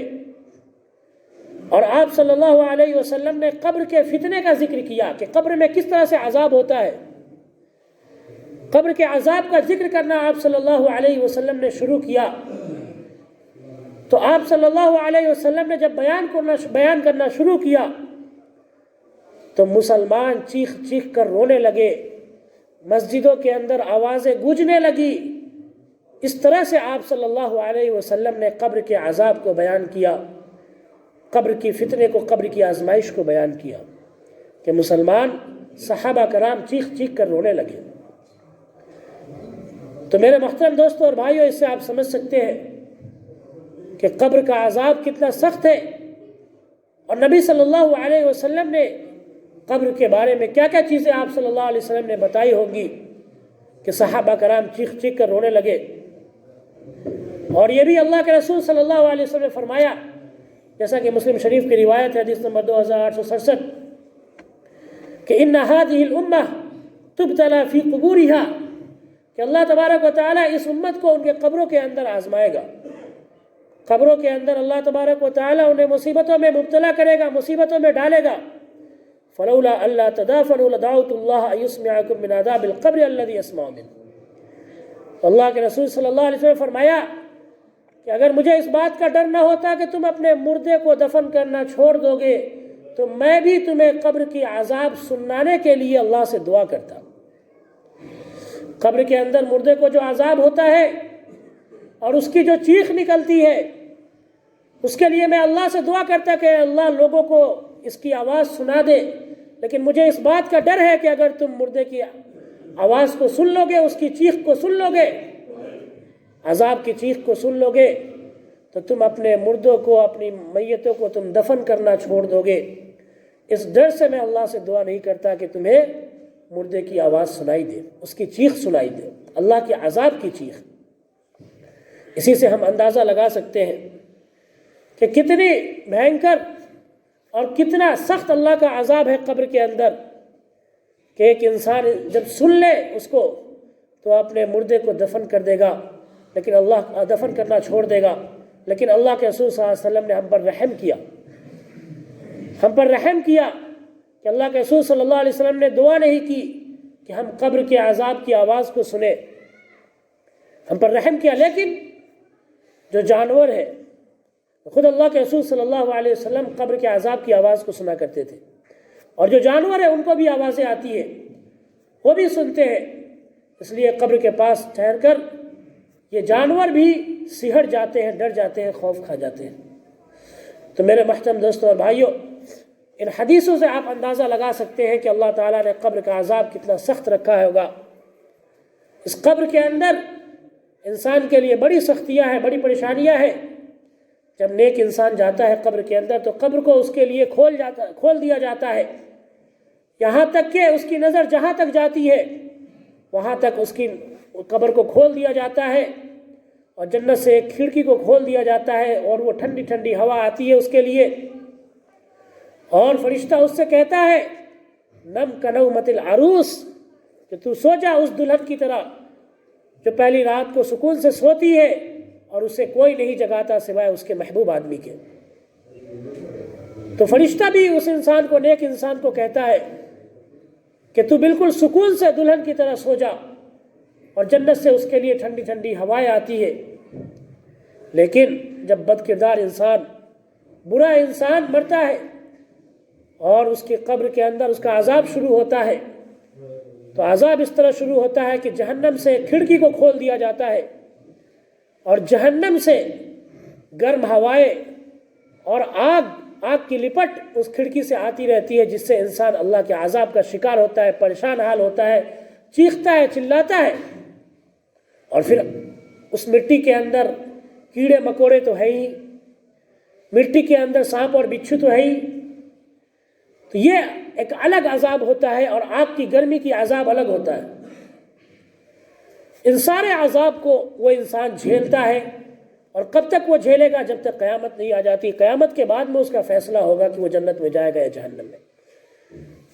اور آپ صلی اللہ علیہ وسلم نے قبر کے فتنے کا ذکر کیا کہ قبر میں کس طرح سے عذاب ہوتا ہے۔ قبر کے عذاب کا ذکر کرنا آپ صلی اللہ علیہ وسلم نے شروع کیا، تو آپ صلی اللہ علیہ وسلم نے جب بیان کرنا شروع کیا تو مسلمان چیخ چیخ کر رونے لگے، مسجدوں کے اندر آوازیں گونجنے لگی۔ اس طرح سے آپ صلی اللہ علیہ وسلم نے قبر کے عذاب کو بیان کیا، قبر کی فتنے کو، قبر کی آزمائش کو بیان کیا کہ مسلمان صحابہ کرام چیخ چیخ کر رونے لگے۔ تو میرے محترم دوستوں اور بھائیوں، اس سے آپ سمجھ سکتے ہیں کہ قبر کا عذاب کتنا سخت ہے، اور نبی صلی اللہ علیہ وسلم نے قبر کے بارے میں کیا کیا چیزیں آپ صلی اللہ علیہ وسلم نے بتائی ہوں گی کہ صحابہ کرام چیخ چیخ کر رونے لگے۔ اور یہ بھی اللہ کے رسول صلی اللہ علیہ وسلم نے فرمایا، جیسا کہ مسلم شریف کی روایت ہے، حدیث نمبر 2867، کہ ان هذه الامہ تبتلى فی قبورها، کہ اللہ تبارک و تعالیٰ اس امت کو ان کے قبروں کے اندر آزمائے گا۔ قبروں کے اندر اللہ تبارک و تعالیٰ انہیں مصیبتوں میں مبتلا کرے گا، مصیبتوں میں ڈالے گا۔ فلولا الا تدافنوا لدعوت اللہ ان یسمعکم من عذاب القبر الذی اسمع منہ۔ اللہ کے رسول صلی اللہ علیہ وسلم نے فرمایا کہ اگر مجھے اس بات کا ڈر نہ ہوتا کہ تم اپنے مردے کو دفن کرنا چھوڑ دو گے تو میں بھی تمہیں قبر کی عذاب سنانے کے لیے اللہ سے دعا کرتا۔ قبر کے اندر مردے کو جو عذاب ہوتا ہے اور اس کی جو چیخ نکلتی ہے، اس کے لیے میں اللہ سے دعا کرتا کہ اللہ لوگوں کو اس کی آواز سنا دے، لیکن مجھے اس بات کا ڈر ہے کہ اگر تم مردے کی آواز کو سن لو گے، اس کی چیخ کو سن لو گے، عذاب کی چیخ کو سن لو گے، تو تم اپنے مردوں کو، اپنی میتوں کو تم دفن کرنا چھوڑ دو گے۔ اس ڈر سے میں اللہ سے دعا نہیں کرتا کہ تمہیں مردے کی آواز سنائی دے، اس کی چیخ سنائی دے، اللہ کے عذاب کی چیخ۔ اسی سے ہم اندازہ لگا سکتے ہیں کہ کتنی بھینکر اور کتنا سخت اللہ کا عذاب ہے قبر کے اندر، کہ ایک انسان جب سن لے اس کو تو اپنے مردے کو دفن کر دے گا، لیکن اللہ دفن کرنا چھوڑ دے گا، لیکن اللہ کے رسول صلی اللہ علیہ وسلم نے ہم پر رحم کیا، ہم پر رحم کیا کہ اللہ کے رسول صلی اللہ علیہ وسلم نے دعا نہیں کی کہ ہم قبر کے عذاب کی آواز کو سنیں، ہم پر رحم کیا۔ لیکن جو جانور ہے، خود اللہ کے رسول صلی اللہ علیہ وسلم قبر کے عذاب کی آواز کو سنا کرتے تھے، اور جو جانور ہیں ان کو بھی آوازیں آتی ہیں، وہ بھی سنتے ہیں، اس لیے قبر کے پاس ٹھہر کر یہ جانور بھی سہر جاتے ہیں، ڈر جاتے ہیں، خوف کھا جاتے ہیں۔ تو میرے محترم دوستوں اور بھائیوں، ان حدیثوں سے آپ اندازہ لگا سکتے ہیں کہ اللہ تعالیٰ نے قبر کا عذاب کتنا سخت رکھا ہوگا۔ اس قبر کے اندر انسان کے لیے بڑی سختیاں ہیں، بڑی پریشانیاں ہیں۔ جب نیک انسان جاتا ہے قبر کے اندر تو قبر کو اس کے لیے کھول دیا جاتا ہے، یہاں تک کہ اس کی نظر جہاں تک جاتی ہے وہاں تک اس کی قبر کو کھول دیا جاتا ہے، اور جنت سے ایک کھڑکی کو کھول دیا جاتا ہے اور وہ ٹھنڈی ٹھنڈی ہوا آتی ہے اس کے لیے، اور فرشتہ اس سے کہتا ہے نم کنومت العروس، کہ تو سو جا اس دلہن کی طرح جو پہلی رات کو سکون سے سوتی ہے اور اسے کوئی نہیں جگاتا سوائے اس کے محبوب آدمی کے۔ تو فرشتہ بھی اس انسان کو، نیک انسان کو کہتا ہے کہ تو بالکل سکون سے دلہن کی طرح سو جا، اور جنت سے اس کے لیے ٹھنڈی ٹھنڈی ہوائیں آتی ہے۔ لیکن جب بد کردار انسان، برا انسان مرتا ہے اور اس کی قبر کے اندر اس کا عذاب شروع ہوتا ہے، تو عذاب اس طرح شروع ہوتا ہے کہ جہنم سے کھڑکی کو کھول دیا جاتا ہے اور جہنم سے گرم ہوائیں اور آگ کی لپٹ اس کھڑکی سے آتی رہتی ہے، جس سے انسان اللہ کے عذاب کا شکار ہوتا ہے، پریشان حال ہوتا ہے، چیختا ہے، چلاتا ہے۔ اور پھر اس مٹی کے اندر کیڑے مکوڑے تو ہے ہی، مٹی کے اندر سانپ اور بچھو تو ہے ہی، تو یہ ایک الگ عذاب ہوتا ہے، اور آگ کی گرمی کی عذاب الگ ہوتا ہے۔ ان سارے عذاب کو وہ انسان جھیلتا ہے، اور کب تک وہ جھیلے گا؟ جب تک قیامت نہیں آ جاتی۔ قیامت کے بعد میں اس کا فیصلہ ہوگا کہ وہ جنت میں جائے گا یا جہنم میں۔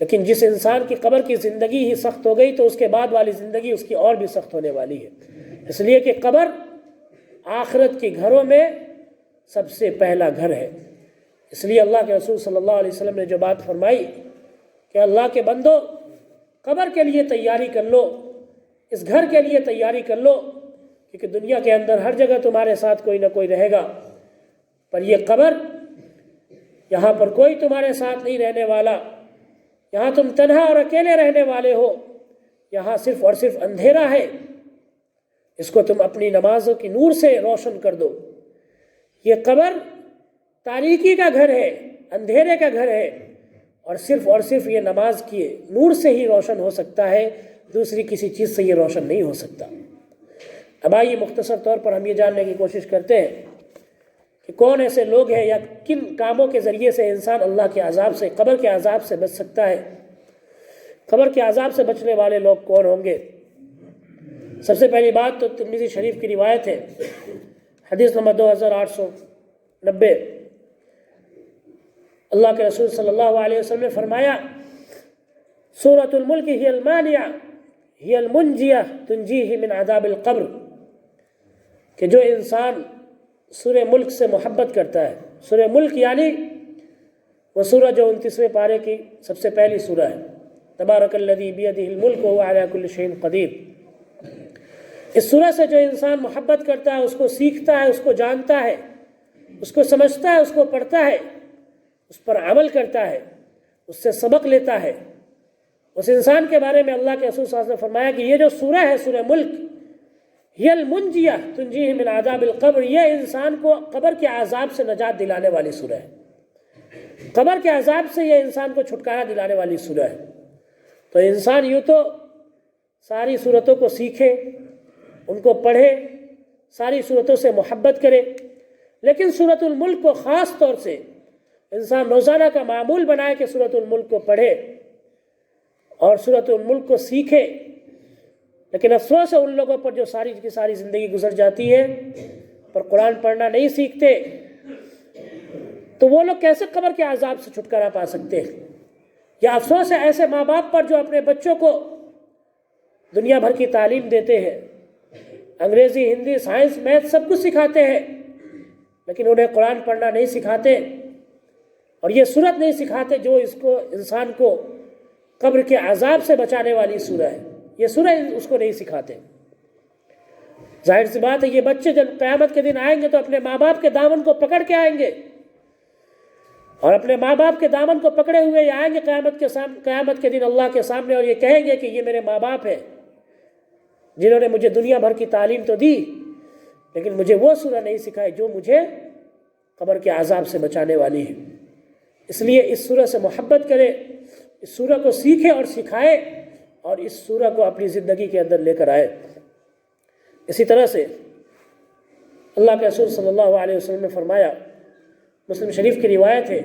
لیکن جس انسان کی قبر کی زندگی ہی سخت ہو گئی تو اس کے بعد والی زندگی اس کی اور بھی سخت ہونے والی ہے، اس لیے کہ قبر آخرت کے گھروں میں سب سے پہلا گھر ہے۔ اس لیے اللہ کے رسول صلی اللہ علیہ وسلم نے جو بات فرمائی کہ اللہ کے بندو، قبر کے لیے تیاری کر لو، اس گھر کے لیے تیاری کر لو، کیونکہ دنیا کے اندر ہر جگہ تمہارے ساتھ کوئی نہ کوئی رہے گا، پر یہ قبر، یہاں پر کوئی تمہارے ساتھ نہیں رہنے والا، یہاں تم تنہا اور اکیلے رہنے والے ہو، یہاں صرف اور صرف اندھیرا ہے، اس کو تم اپنی نمازوں کی نور سے روشن کر دو۔ یہ قبر تاریکی کا گھر ہے، اندھیرے کا گھر ہے، اور صرف یہ نماز کی نور سے ہی روشن ہو سکتا ہے، دوسری کسی چیز سے یہ روشن نہیں ہو سکتا۔ اب آئیے مختصر طور پر ہم یہ جاننے کی کوشش کرتے ہیں کہ کون ایسے لوگ ہیں یا کن کاموں کے ذریعے سے انسان اللہ کے عذاب سے، قبر کے عذاب سے بچ سکتا ہے۔ قبر کے عذاب سے بچنے والے لوگ کون ہوں گے؟ سب سے پہلی بات تو ترمذی شریف کی روایت ہے، حدیث نمبر 2890۔ اللہ کے رسول صلی اللہ علیہ وسلم نے فرمایا، سورۃ الملک ہی المانعہ ہی المنجیہ تنجیہ من عذاب القبر، کہ جو انسان سورہ ملک سے محبت کرتا ہے، سورہ ملک یعنی وہ سورہ جو 29ویں پارے کی سب سے پہلی سورہ ہے، تبارک الذی بیدہ الملک وہو علی کل شیء قدیر۔ اس سورہ سے جو انسان محبت کرتا ہے، اس کو سیکھتا ہے، اس کو جانتا ہے، اس کو سمجھتا ہے، اس کو پڑھتا ہے، اس پر عمل کرتا ہے، اس سے سبق لیتا ہے، اس انسان کے بارے میں اللہ کے رسول صلی اللہ علیہ وسلم نے فرمایا کہ یہ جو سورہ ہے، سورہ ملک، ہی المنجیہ تنجیہ من عذاب القبر، یہ انسان کو قبر کے عذاب سے نجات دلانے والی سورہ ہے، قبر کے عذاب سے یہ انسان کو چھٹکارا دلانے والی سورہ ہے۔ تو انسان یوں تو ساری سورتوں کو سیکھے، ان کو پڑھے، ساری سورتوں سے محبت کرے، لیکن سورۃ الملک کو خاص طور سے انسان روزانہ کا معمول بنائے کہ سورۃ الملک کو پڑھے اور سورۃ الملک کو سیکھے۔ لیکن افسوس ہے ان لوگوں پر جو ساری کی ساری زندگی گزر جاتی ہے پر قرآن پڑھنا نہیں سیکھتے، تو وہ لوگ کیسے قبر کے عذاب سے چھٹکارا پا سکتے ہیں؟ یا افسوس ہے ایسے ماں باپ پر جو اپنے بچوں کو دنیا بھر کی تعلیم دیتے ہیں، انگریزی، ہندی، سائنس، میتھ سب کچھ سکھاتے ہیں، لیکن انہیں قرآن پڑھنا نہیں سکھاتے اور یہ سورت نہیں سکھاتے جو اس کو انسان کو قبر کے عذاب سے بچانے والی سورہ ہے، یہ سورہ اس کو نہیں سکھاتے۔ ظاہر سی بات ہے یہ بچے جب قیامت کے دن آئیں گے تو اپنے ماں باپ کے دامن کو پکڑ کے آئیں گے، اور اپنے ماں باپ کے دامن کو پکڑے ہوئے یہ آئیں گے قیامت کے دن اللہ کے سامنے، اور یہ کہیں گے کہ یہ میرے ماں باپ ہیں جنہوں نے مجھے دنیا بھر کی تعلیم تو دی، لیکن مجھے وہ سورہ نہیں سکھائی جو مجھے قبر کے عذاب سے بچانے والی ہے۔ اس لیے اس سورہ سے محبت کرے، اس سورہ کو سیکھے اور سکھائے، اور اس سورہ کو اپنی زندگی کے اندر لے کر آئے۔ اسی طرح سے اللہ کے رسول صلی اللہ علیہ وسلم نے فرمایا، مسلم شریف کی روایت ہے،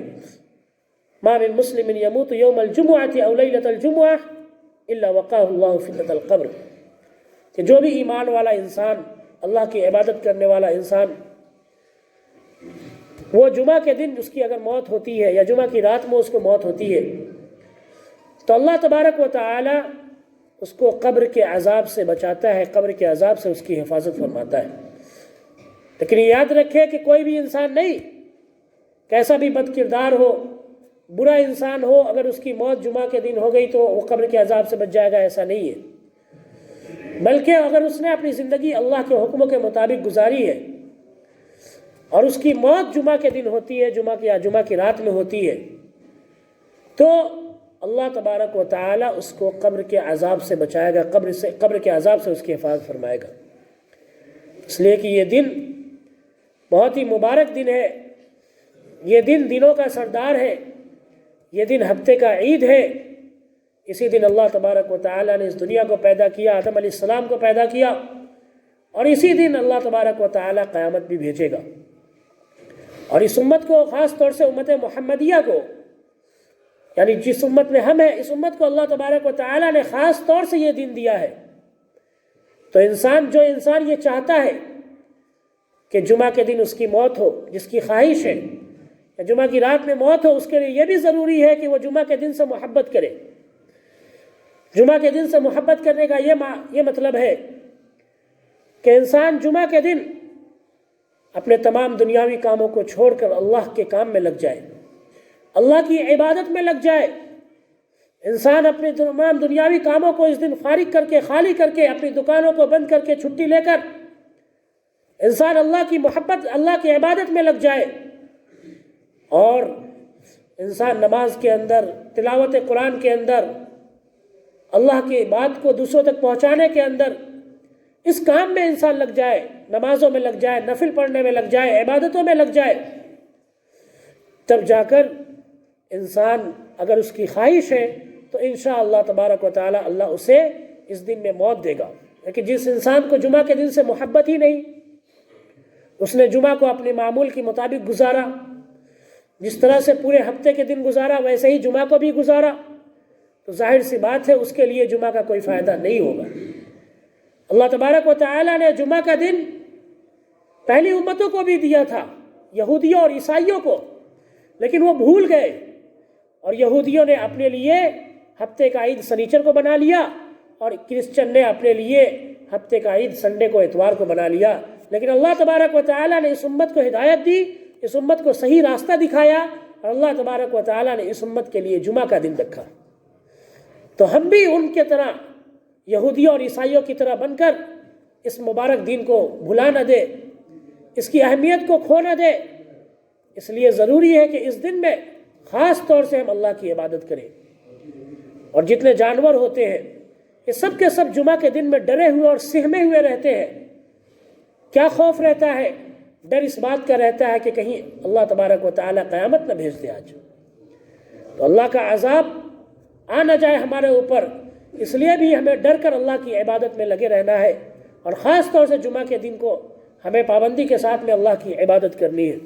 ما من مسلم یموت یوم الجمعۃ او لیلۃ الجمعہ الا وقاہ اللہ فتنۃ القبر، کہ جو بھی ایمان والا انسان، اللہ کی عبادت کرنے والا انسان، وہ جمعہ کے دن اس کی اگر موت ہوتی ہے یا جمعہ کی رات میں اس کو موت ہوتی ہے، تو اللہ تبارک و تعالی اس کو قبر کے عذاب سے بچاتا ہے، قبر کے عذاب سے اس کی حفاظت فرماتا ہے۔ لیکن یہ یاد رکھے کہ کوئی بھی انسان نہیں، کیسا بھی بد کردار ہو، برا انسان ہو، اگر اس کی موت جمعہ کے دن ہو گئی تو وہ قبر کے عذاب سے بچ جائے گا، ایسا نہیں ہے۔ بلکہ اگر اس نے اپنی زندگی اللہ کے حکموں کے مطابق گزاری ہے اور اس کی موت جمعہ کے دن ہوتی ہے، جمعہ کی رات میں ہوتی ہے، تو اللہ تبارک و تعالی اس کو قبر کے عذاب سے بچائے گا، قبر کے عذاب سے اس کی حفاظت فرمائے گا۔ اس لیے کہ یہ دن بہت ہی مبارک دن ہے، یہ دن دنوں کا سردار ہے، یہ دن ہفتے کا عید ہے۔ اسی دن اللہ تبارک و تعالی نے اس دنیا کو پیدا کیا، آدم علیہ السلام کو پیدا کیا، اور اسی دن اللہ تبارک و تعالی قیامت بھی بھیجے گا۔ اور اس امت کو، خاص طور سے امت محمدیہ کو، یعنی جس امت میں ہم ہیں، اس امت کو اللہ تبارک و تعالی نے خاص طور سے یہ دن دیا ہے۔ تو جو انسان یہ چاہتا ہے کہ جمعہ کے دن اس کی موت ہو، جس کی خواہش ہے یا جمعہ کی رات میں موت ہو، اس کے لیے یہ بھی ضروری ہے کہ وہ جمعہ کے دن سے محبت کرے۔ جمعہ کے دن سے محبت کرنے کا یہ مطلب ہے کہ انسان جمعہ کے دن اپنے تمام دنیاوی کاموں کو چھوڑ کر اللہ کے کام میں لگ جائے، اللہ کی عبادت میں لگ جائے۔ انسان اپنے تمام دنیاوی کاموں کو اس دن فارغ کر کے، خالی کر کے، اپنی دکانوں کو بند کر کے، چھٹی لے کر انسان اللہ کی محبت، اللہ کی عبادت میں لگ جائے، اور انسان نماز کے اندر، تلاوت قرآن کے اندر، اللہ کی بات کو دوسروں تک پہنچانے کے اندر، اس کام میں انسان لگ جائے، نمازوں میں لگ جائے، نفل پڑھنے میں لگ جائے، عبادتوں میں لگ جائے، تب جا کر انسان، اگر اس کی خواہش ہے تو انشاءاللہ تبارک و تعالی اللہ اسے اس دن میں موت دے گا۔ لیکن جس انسان کو جمعہ کے دن سے محبت ہی نہیں، اس نے جمعہ کو اپنے معمول کے مطابق گزارا، جس طرح سے پورے ہفتے کے دن گزارا ویسے ہی جمعہ کو بھی گزارا، تو ظاہر سی بات ہے اس کے لیے جمعہ کا کوئی فائدہ نہیں ہوگا۔ اللہ تبارک و تعالی نے جمعہ کا دن پہلی امتوں کو بھی دیا تھا، یہودیوں اور عیسائیوں کو، لیکن وہ بھول گئے، اور یہودیوں نے اپنے لیے ہفتے کا عید سنیچر کو بنا لیا، اور کرسچن نے اپنے لیے ہفتے کا عید سنڈے کو، اتوار کو بنا لیا۔ لیکن اللہ تبارک و تعالی نے اس امت کو ہدایت دی، اس امت کو صحیح راستہ دکھایا، اور اللہ تبارک و تعالی نے اس امت کے لیے جمعہ کا دن رکھا۔ تو ہم بھی ان کے طرح، یہودیوں اور عیسائیوں کی طرح بن کر اس مبارک دن کو بھلا نہ دے، اس کی اہمیت کو کھو نہ دے۔ اس لیے ضروری ہے کہ اس دن میں خاص طور سے ہم اللہ کی عبادت کریں۔ اور جتنے جانور ہوتے ہیں یہ سب کے سب جمعہ کے دن میں ڈرے ہوئے اور سہمے ہوئے رہتے ہیں۔ کیا خوف رہتا ہے؟ ڈر اس بات کا رہتا ہے کہ کہیں اللہ تبارک و تعالی قیامت نہ بھیج دے آج، تو اللہ کا عذاب آ نہ جائے ہمارے اوپر۔ اس لیے بھی ہمیں ڈر کر اللہ کی عبادت میں لگے رہنا ہے، اور خاص طور سے جمعہ کے دن کو ہمیں پابندی کے ساتھ میں اللہ کی عبادت کرنی ہے۔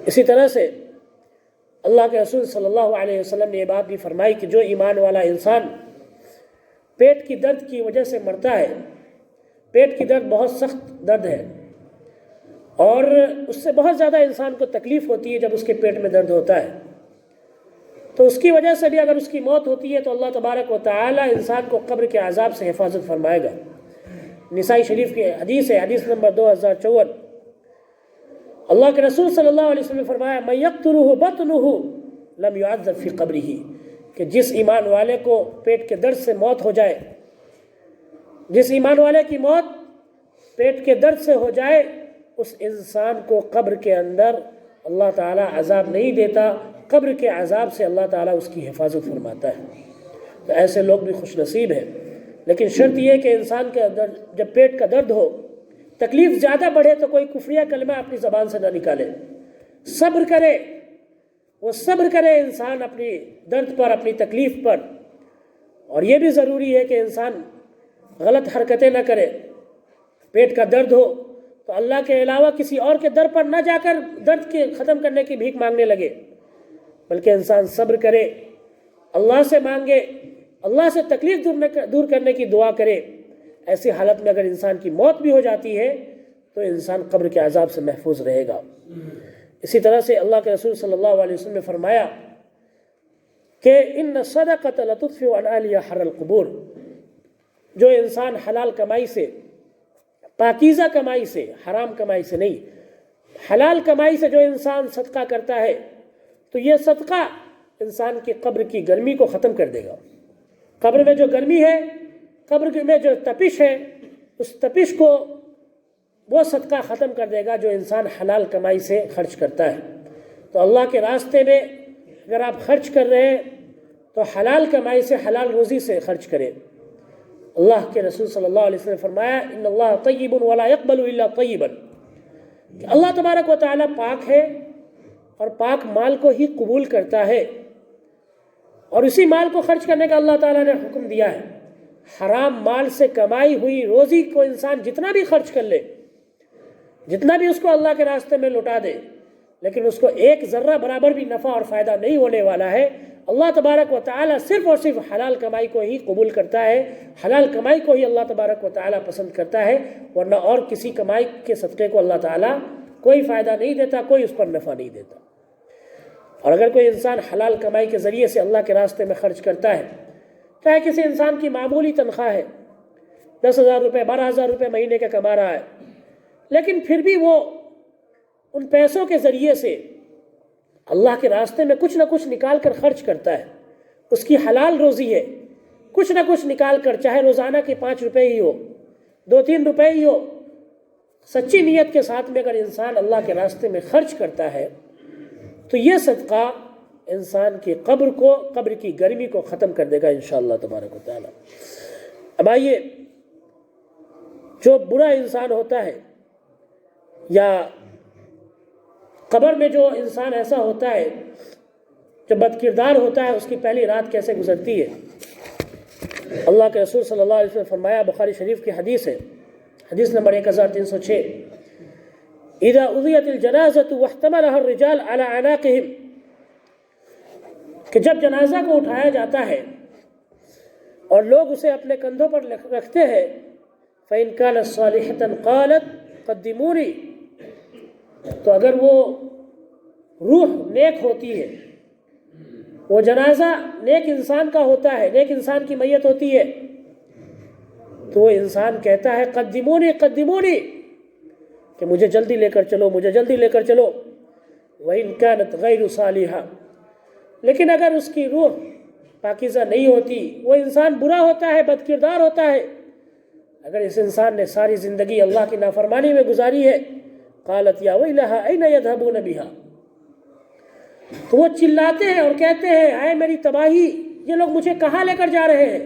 اسی طرح سے اللہ کے رسول صلی اللہ علیہ وسلم نے یہ بات بھی فرمائی کہ جو ایمان والا انسان پیٹ کی درد کی وجہ سے مرتا ہے، پیٹ کی درد بہت سخت درد ہے، اور اس سے بہت زیادہ انسان کو تکلیف ہوتی ہے جب اس کے پیٹ میں درد ہوتا ہے، تو اس کی وجہ سے بھی اگر اس کی موت ہوتی ہے تو اللہ تبارک و تعالی انسان کو قبر کے عذاب سے حفاظت فرمائے گا۔ نسائی شریف کی حدیث ہے، حدیث نمبر 2054، اللہ کے رسول صلی اللہ علیہ وسلم نے فرمایا مَن يَقْتُلُهُ بَطْنُهُ لَمْ يُعَذَّبْ فِي قَبْرِهِ، کہ جس ایمان والے کو پیٹ کے درد سے موت ہو جائے، جس ایمان والے کی موت پیٹ کے درد سے ہو جائے، اس انسان کو قبر کے اندر اللہ تعالیٰ عذاب نہیں دیتا، قبر کے عذاب سے اللہ تعالیٰ اس کی حفاظت فرماتا ہے۔ تو ایسے لوگ بھی خوش نصیب ہیں، لیکن شرط یہ ہے کہ انسان کے اندر جب پیٹ کا درد ہو، تکلیف زیادہ بڑھے تو کوئی کفریہ کلمہ اپنی زبان سے نہ نکالے، صبر کرے، وہ صبر کرے انسان اپنی درد پر، اپنی تکلیف پر۔ اور یہ بھی ضروری ہے کہ انسان غلط حرکتیں نہ کرے۔ پیٹ کا درد ہو تو اللہ کے علاوہ کسی اور کے در پر نہ جا کر درد کے ختم کرنے کی بھیک مانگنے لگے، بلکہ انسان صبر کرے، اللہ سے مانگے، اللہ سے تکلیف دور کرنے کی دعا کرے۔ ایسی حالت میں اگر انسان کی موت بھی ہو جاتی ہے تو انسان قبر کے عذاب سے محفوظ رہے گا۔ اسی طرح سے اللہ کے رسول صلی اللہ علیہ وسلم نے فرمایا کہ ان الصدقۃ لتطفئ عن اہلہا حر القبور، جو انسان حلال کمائی سے، پاکیزہ کمائی سے، حرام کمائی سے نہیں، حلال کمائی سے جو انسان صدقہ کرتا ہے تو یہ صدقہ انسان کی قبر کی گرمی کو ختم کر دے گا۔ قبر میں جو گرمی ہے، قبر میں جو تپش ہے، اس تپش کو وہ صدقہ ختم کر دے گا جو انسان حلال کمائی سے خرچ کرتا ہے۔ تو اللہ کے راستے میں اگر آپ خرچ کر رہے ہیں تو حلال کمائی سے، حلال روزی سے خرچ کریں۔ اللہ کے رسول صلی اللہ علیہ وسلم نے فرمایا ان اللہ طیب ولا يقبل الا طیبا، کہ اللہ تبارک و تعالیٰ پاک ہے اور پاک مال کو ہی قبول کرتا ہے، اور اسی مال کو خرچ کرنے کا اللہ تعالیٰ نے حکم دیا ہے۔ حرام مال سے کمائی ہوئی روزی کو انسان جتنا بھی خرچ کر لے، جتنا بھی اس کو اللہ کے راستے میں لٹا دے، لیکن اس کو ایک ذرہ برابر بھی نفع اور فائدہ نہیں ہونے والا ہے۔ اللہ تبارک و تعالیٰ صرف اور صرف حلال کمائی کو ہی قبول کرتا ہے، حلال کمائی کو ہی اللہ تبارک و تعالیٰ پسند کرتا ہے، ورنہ اور کسی کمائی کے صدقے کو اللہ تعالیٰ کوئی فائدہ نہیں دیتا، کوئی اس پر نفع نہیں دیتا۔ اور اگر کوئی انسان حلال کمائی کے ذریعے سے اللہ کے راستے میں خرچ کرتا ہے، چاہے کسی انسان کی معمولی تنخواہ ہے، 10,000 روپے 12,000 روپے مہینے کا کما رہا ہے، لیکن پھر بھی وہ ان پیسوں کے ذریعے سے اللہ کے راستے میں کچھ نہ کچھ نکال کر خرچ کرتا ہے، اس کی حلال روزی ہے، کچھ نہ کچھ نکال کر، چاہے روزانہ کے 5 روپے ہی ہو، 2-3 روپے ہی ہو، سچی نیت کے ساتھ میں اگر انسان اللہ کے راستے میں خرچ کرتا ہے تو یہ صدقہ انسان کی قبر کو، قبر کی گرمی کو ختم کر دے گا انشاءاللہ تبارک و تعالی۔ اب آئیے، جو برا انسان ہوتا ہے یا قبر میں جو انسان ایسا ہوتا ہے جو بد کردار ہوتا ہے، اس کی پہلی رات کیسے گزرتی ہے؟ اللہ کے رسول صلی اللہ علیہ وسلم نے فرمایا، بخاری شریف کی حدیث ہے، حدیث نمبر 1306، اذا اضیت الجنازۃ واحتملها الرجال علی اعناقهم، کہ جب جنازہ کو اٹھایا جاتا ہے اور لوگ اسے اپنے کندھوں پر رکھتے ہیں، فإن كانت صالحة قالت قدموني، تو اگر وہ روح نیک ہوتی ہے، وہ جنازہ نیک انسان کا ہوتا ہے، نیک انسان کی میت ہوتی ہے، تو وہ انسان کہتا ہے قدمونی قدمونی، کہ مجھے جلدی لے کر چلو، مجھے جلدی لے کر چلو۔ وإن كانت غیر صالحہ، لیکن اگر اس کی روح پاکیزہ نہیں ہوتی، وہ انسان برا ہوتا ہے، بد کردار ہوتا ہے، اگر اس انسان نے ساری زندگی اللہ کی نافرمانی میں گزاری ہے، قالت یا ویلھا این یذھبون بھا، تو وہ چلاتے ہیں اور کہتے ہیں اے میری تباہی، یہ لوگ مجھے کہاں لے کر جا رہے ہیں،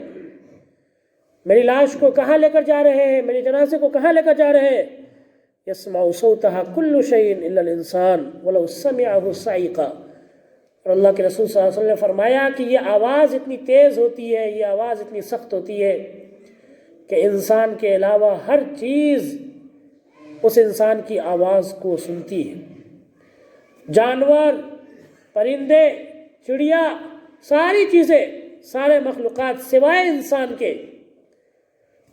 میری لاش کو کہاں لے کر جا رہے ہیں، میری جنازے کو کہاں لے کر جا رہے ہیں۔ یسمع صوتها کل شیء الا الانسان ولو سمعه صعقا، اور اللہ کے رسول صلی اللہ علیہ وسلم نے فرمایا کہ یہ آواز اتنی تیز ہوتی ہے، یہ آواز اتنی سخت ہوتی ہے کہ انسان کے علاوہ ہر چیز اس انسان کی آواز کو سنتی ہے، جانور، پرندے، چڑیا، ساری چیزیں، سارے مخلوقات سوائے انسان کے،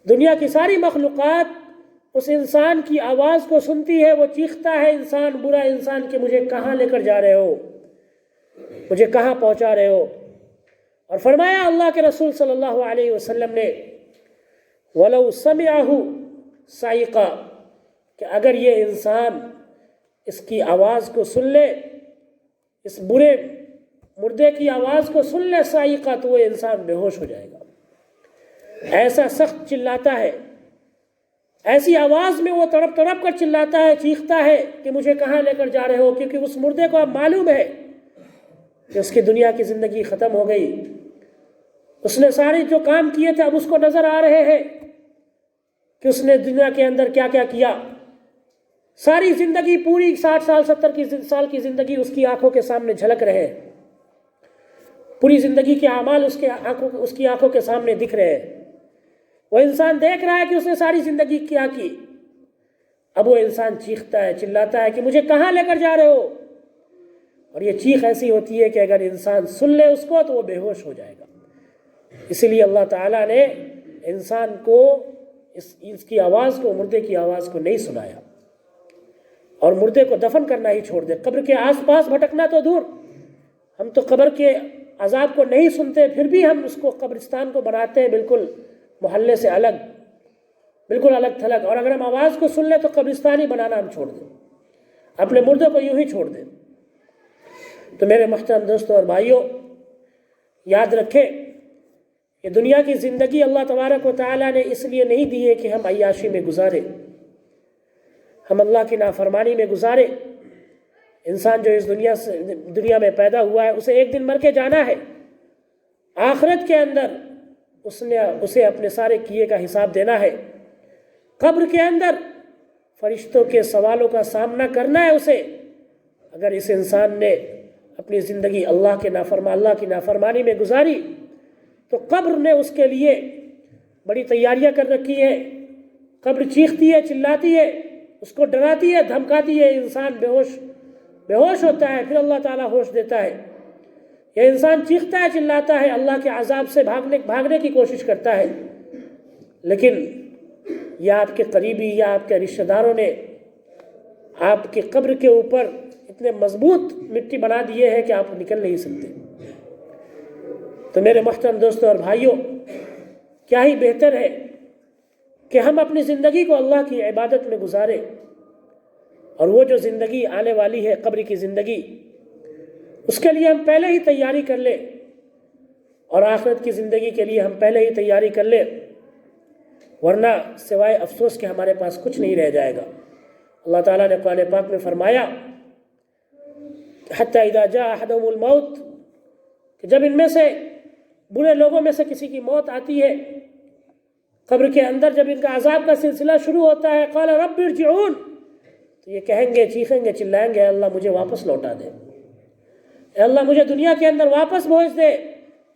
دنیا کی ساری مخلوقات اس انسان کی آواز کو سنتی ہے۔ وہ چیختا ہے انسان، برا انسان، کہ مجھے کہاں لے کر جا رہے ہو، مجھے کہاں پہنچا رہے ہو۔ اور فرمایا اللہ کے رسول صلی اللہ علیہ وسلم نے وَلَوْ سَمِعَهُ صَعِقًا، کہ اگر یہ انسان اس کی آواز کو سن لے، اس برے مردے کی آواز کو سن لے صاعقہ، تو وہ انسان بے ہوش ہو جائے گا۔ ایسا سخت چلاتا ہے، ایسی آواز میں وہ تڑپ تڑپ کر چلاتا ہے، چیختا ہے کہ مجھے کہاں لے کر جا رہے ہو، کیونکہ اس مردے کو اب معلوم ہے کہ اس کی دنیا کی زندگی ختم ہو گئی، اس نے سارے جو کام کیے تھے اب اس کو نظر آ رہے ہیں کہ اس نے دنیا کے اندر کیا کیا کیا۔ ساری زندگی، پوری 60 سال 70 سال کی زندگی اس کی آنکھوں کے سامنے جھلک رہے ہیں، پوری زندگی کے اعمال اس کی آنکھوں کے سامنے دکھ رہے ہیں۔ وہ انسان دیکھ رہا ہے کہ اس نے ساری زندگی کیا کی۔ اب وہ انسان چیختا ہے، چلاتا ہے کہ مجھے کہاں لے کر جا رہے ہو، اور یہ چیخ ایسی ہوتی ہے کہ اگر انسان سن لے اس کو تو وہ بے ہوش ہو جائے گا۔ اسی لیے اللہ تعالیٰ نے انسان کو اس کی آواز کو، مردے کی آواز کو نہیں سنایا، اور مردے کو دفن کرنا ہی چھوڑ دے۔ قبر کے آس پاس بھٹکنا تو دور، ہم تو قبر کے عذاب کو نہیں سنتے، پھر بھی ہم اس کو قبرستان کو بناتے ہیں بالکل محلے سے الگ، بالکل الگ تھلگ، اور اگر ہم آواز کو سن لیں تو قبرستان ہی بنانا ہم چھوڑ دیں، اپنے مردوں کو یوں ہی چھوڑ دیں۔ تو میرے محترم دوستوں اور بھائیوں، یاد رکھیں کہ دنیا کی زندگی اللہ تبارک و تعالیٰ نے اس لیے نہیں دی ہے کہ ہم عیاشی میں گزاریں، ہم اللہ کی نافرمانی میں گزاریں۔ انسان جو اس دنیا میں پیدا ہوا ہے اسے ایک دن مر کے جانا ہے، آخرت کے اندر اسے اپنے سارے کیے کا حساب دینا ہے، قبر کے اندر فرشتوں کے سوالوں کا سامنا کرنا ہے اسے۔ اگر اس انسان نے اپنی زندگی اللہ کی نافرمانی میں گزاری تو قبر نے اس کے لیے بڑی تیاریاں کر رکھی ہے۔ قبر چیختی ہے، چلاتی ہے، اس کو ڈراتی ہے، دھمکاتی ہے، انسان بے ہوش ہوتا ہے، پھر اللہ تعالیٰ ہوش دیتا ہے۔ یہ انسان چیختا ہے، چلاتا ہے، اللہ کے عذاب سے بھاگنے کی کوشش کرتا ہے، لیکن یا آپ کے قریبی یا آپ کے رشتہ داروں نے آپ کی قبر کے اوپر اتنے مضبوط مٹی بنا دیے ہے کہ آپ نکل نہیں سکتے۔ تو میرے محترم دوستوں اور بھائیوں، کیا ہی بہتر ہے کہ ہم اپنی زندگی کو اللہ کی عبادت میں گزاریں، اور وہ جو زندگی آنے والی ہے قبر کی زندگی، اس کے لیے ہم پہلے ہی تیاری کر لیں، اور آخرت کی زندگی کے لیے ہم پہلے ہی تیاری کر لیں، ورنہ سوائے افسوس کے ہمارے پاس کچھ نہیں رہ جائے گا۔ اللہ تعالیٰ نے قرآن پاک میں فرمایا حتی اذا جاء احدهم الموت، کہ جب ان میں سے برے لوگوں میں سے کسی کی موت آتی ہے قبر کے اندر، جب ان کا عذاب کا سلسلہ شروع ہوتا ہے، قال رب ارجعون، تو یہ کہیں گے، چیخیں گے، چلائیں گے، اے اللہ مجھے واپس لوٹا دے، اے اللہ مجھے دنیا کے اندر واپس بھیج دے۔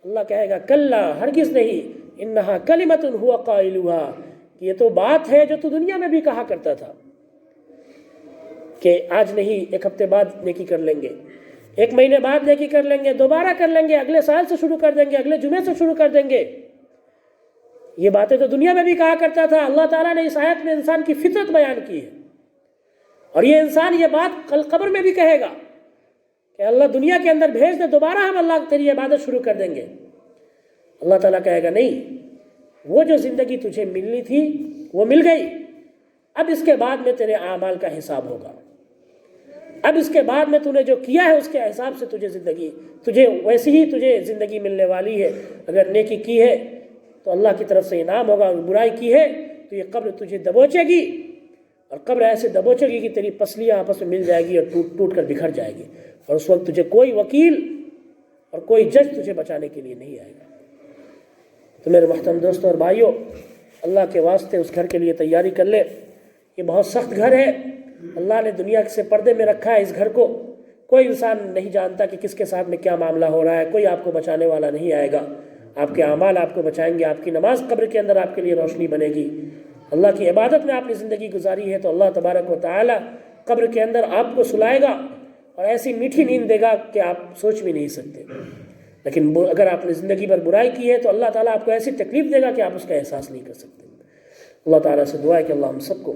اللہ کہے گا کلا، ہرگز نہیں، انہا کلمۃ ہوا قائلھا، یہ تو بات ہے جو تو دنیا میں بھی کہا کرتا تھا کہ آج نہیں، ایک ہفتے بعد نیکی کر لیں گے، ایک مہینے بعد نیکی کر لیں گے، دوبارہ کر لیں گے، اگلے سال سے شروع کر دیں گے، اگلے جمعے سے شروع کر دیں گے۔ یہ باتیں تو دنیا میں بھی کہا کرتا تھا۔ اللہ تعالیٰ نے اس آیت میں انسان کی فطرت بیان کی ہے، اور یہ انسان یہ بات کل قبر میں بھی کہے گا کہ اللہ دنیا کے اندر بھیج دے، دوبارہ ہم اللہ تیری عبادت شروع کر دیں گے۔ اللہ تعالیٰ کہے گا نہیں، وہ جو زندگی تجھے ملنی تھی وہ مل گئی، اب اس کے بعد میں تیرے اعمال کا حساب ہوگا، اب اس کے بعد میں تو نے جو کیا ہے اس کے حساب سے تجھے ویسی ہی زندگی ملنے والی ہے۔ اگر نیکی کی ہے تو اللہ کی طرف سے انعام ہوگا، اور برائی کی ہے تو یہ قبر تجھے دبوچے گی، اور قبر ایسے دبوچے گی کہ تیری پسلیاں آپس میں مل جائے گی اور ٹوٹ کر بکھر جائے گی، اور اس وقت تجھے کوئی وکیل اور کوئی جج تجھے بچانے کے لیے نہیں آئے گا۔ تو میرے محترم دوستوں اور بھائیوں، اللہ کے واسطے اس گھر کے لیے تیاری کر لے۔ یہ بہت سخت گھر ہے، اللہ نے دنیا سے پردے میں رکھا ہے اس گھر کو، کوئی انسان نہیں جانتا کہ کس کے ساتھ میں کیا معاملہ ہو رہا ہے، کوئی آپ کو بچانے والا نہیں آئے گا، آپ کے اعمال آپ کو بچائیں گے، آپ کی نماز قبر کے اندر آپ کے لیے روشنی بنے گی۔ اللہ کی عبادت میں آپ نے زندگی گزاری ہے تو اللہ تبارک و تعالی قبر کے اندر آپ کو سلائے گا اور ایسی میٹھی نیند دے گا کہ آپ سوچ بھی نہیں سکتے۔ لیکن اگر آپ نے زندگی پر برائی کی ہے تو اللہ تعالیٰ آپ کو ایسی تکلیف دے گا کہ آپ اس کا احساس نہیں کر سکتے۔ اللہ تعالیٰ سے دعا ہے کہ اللہ ہم سب کو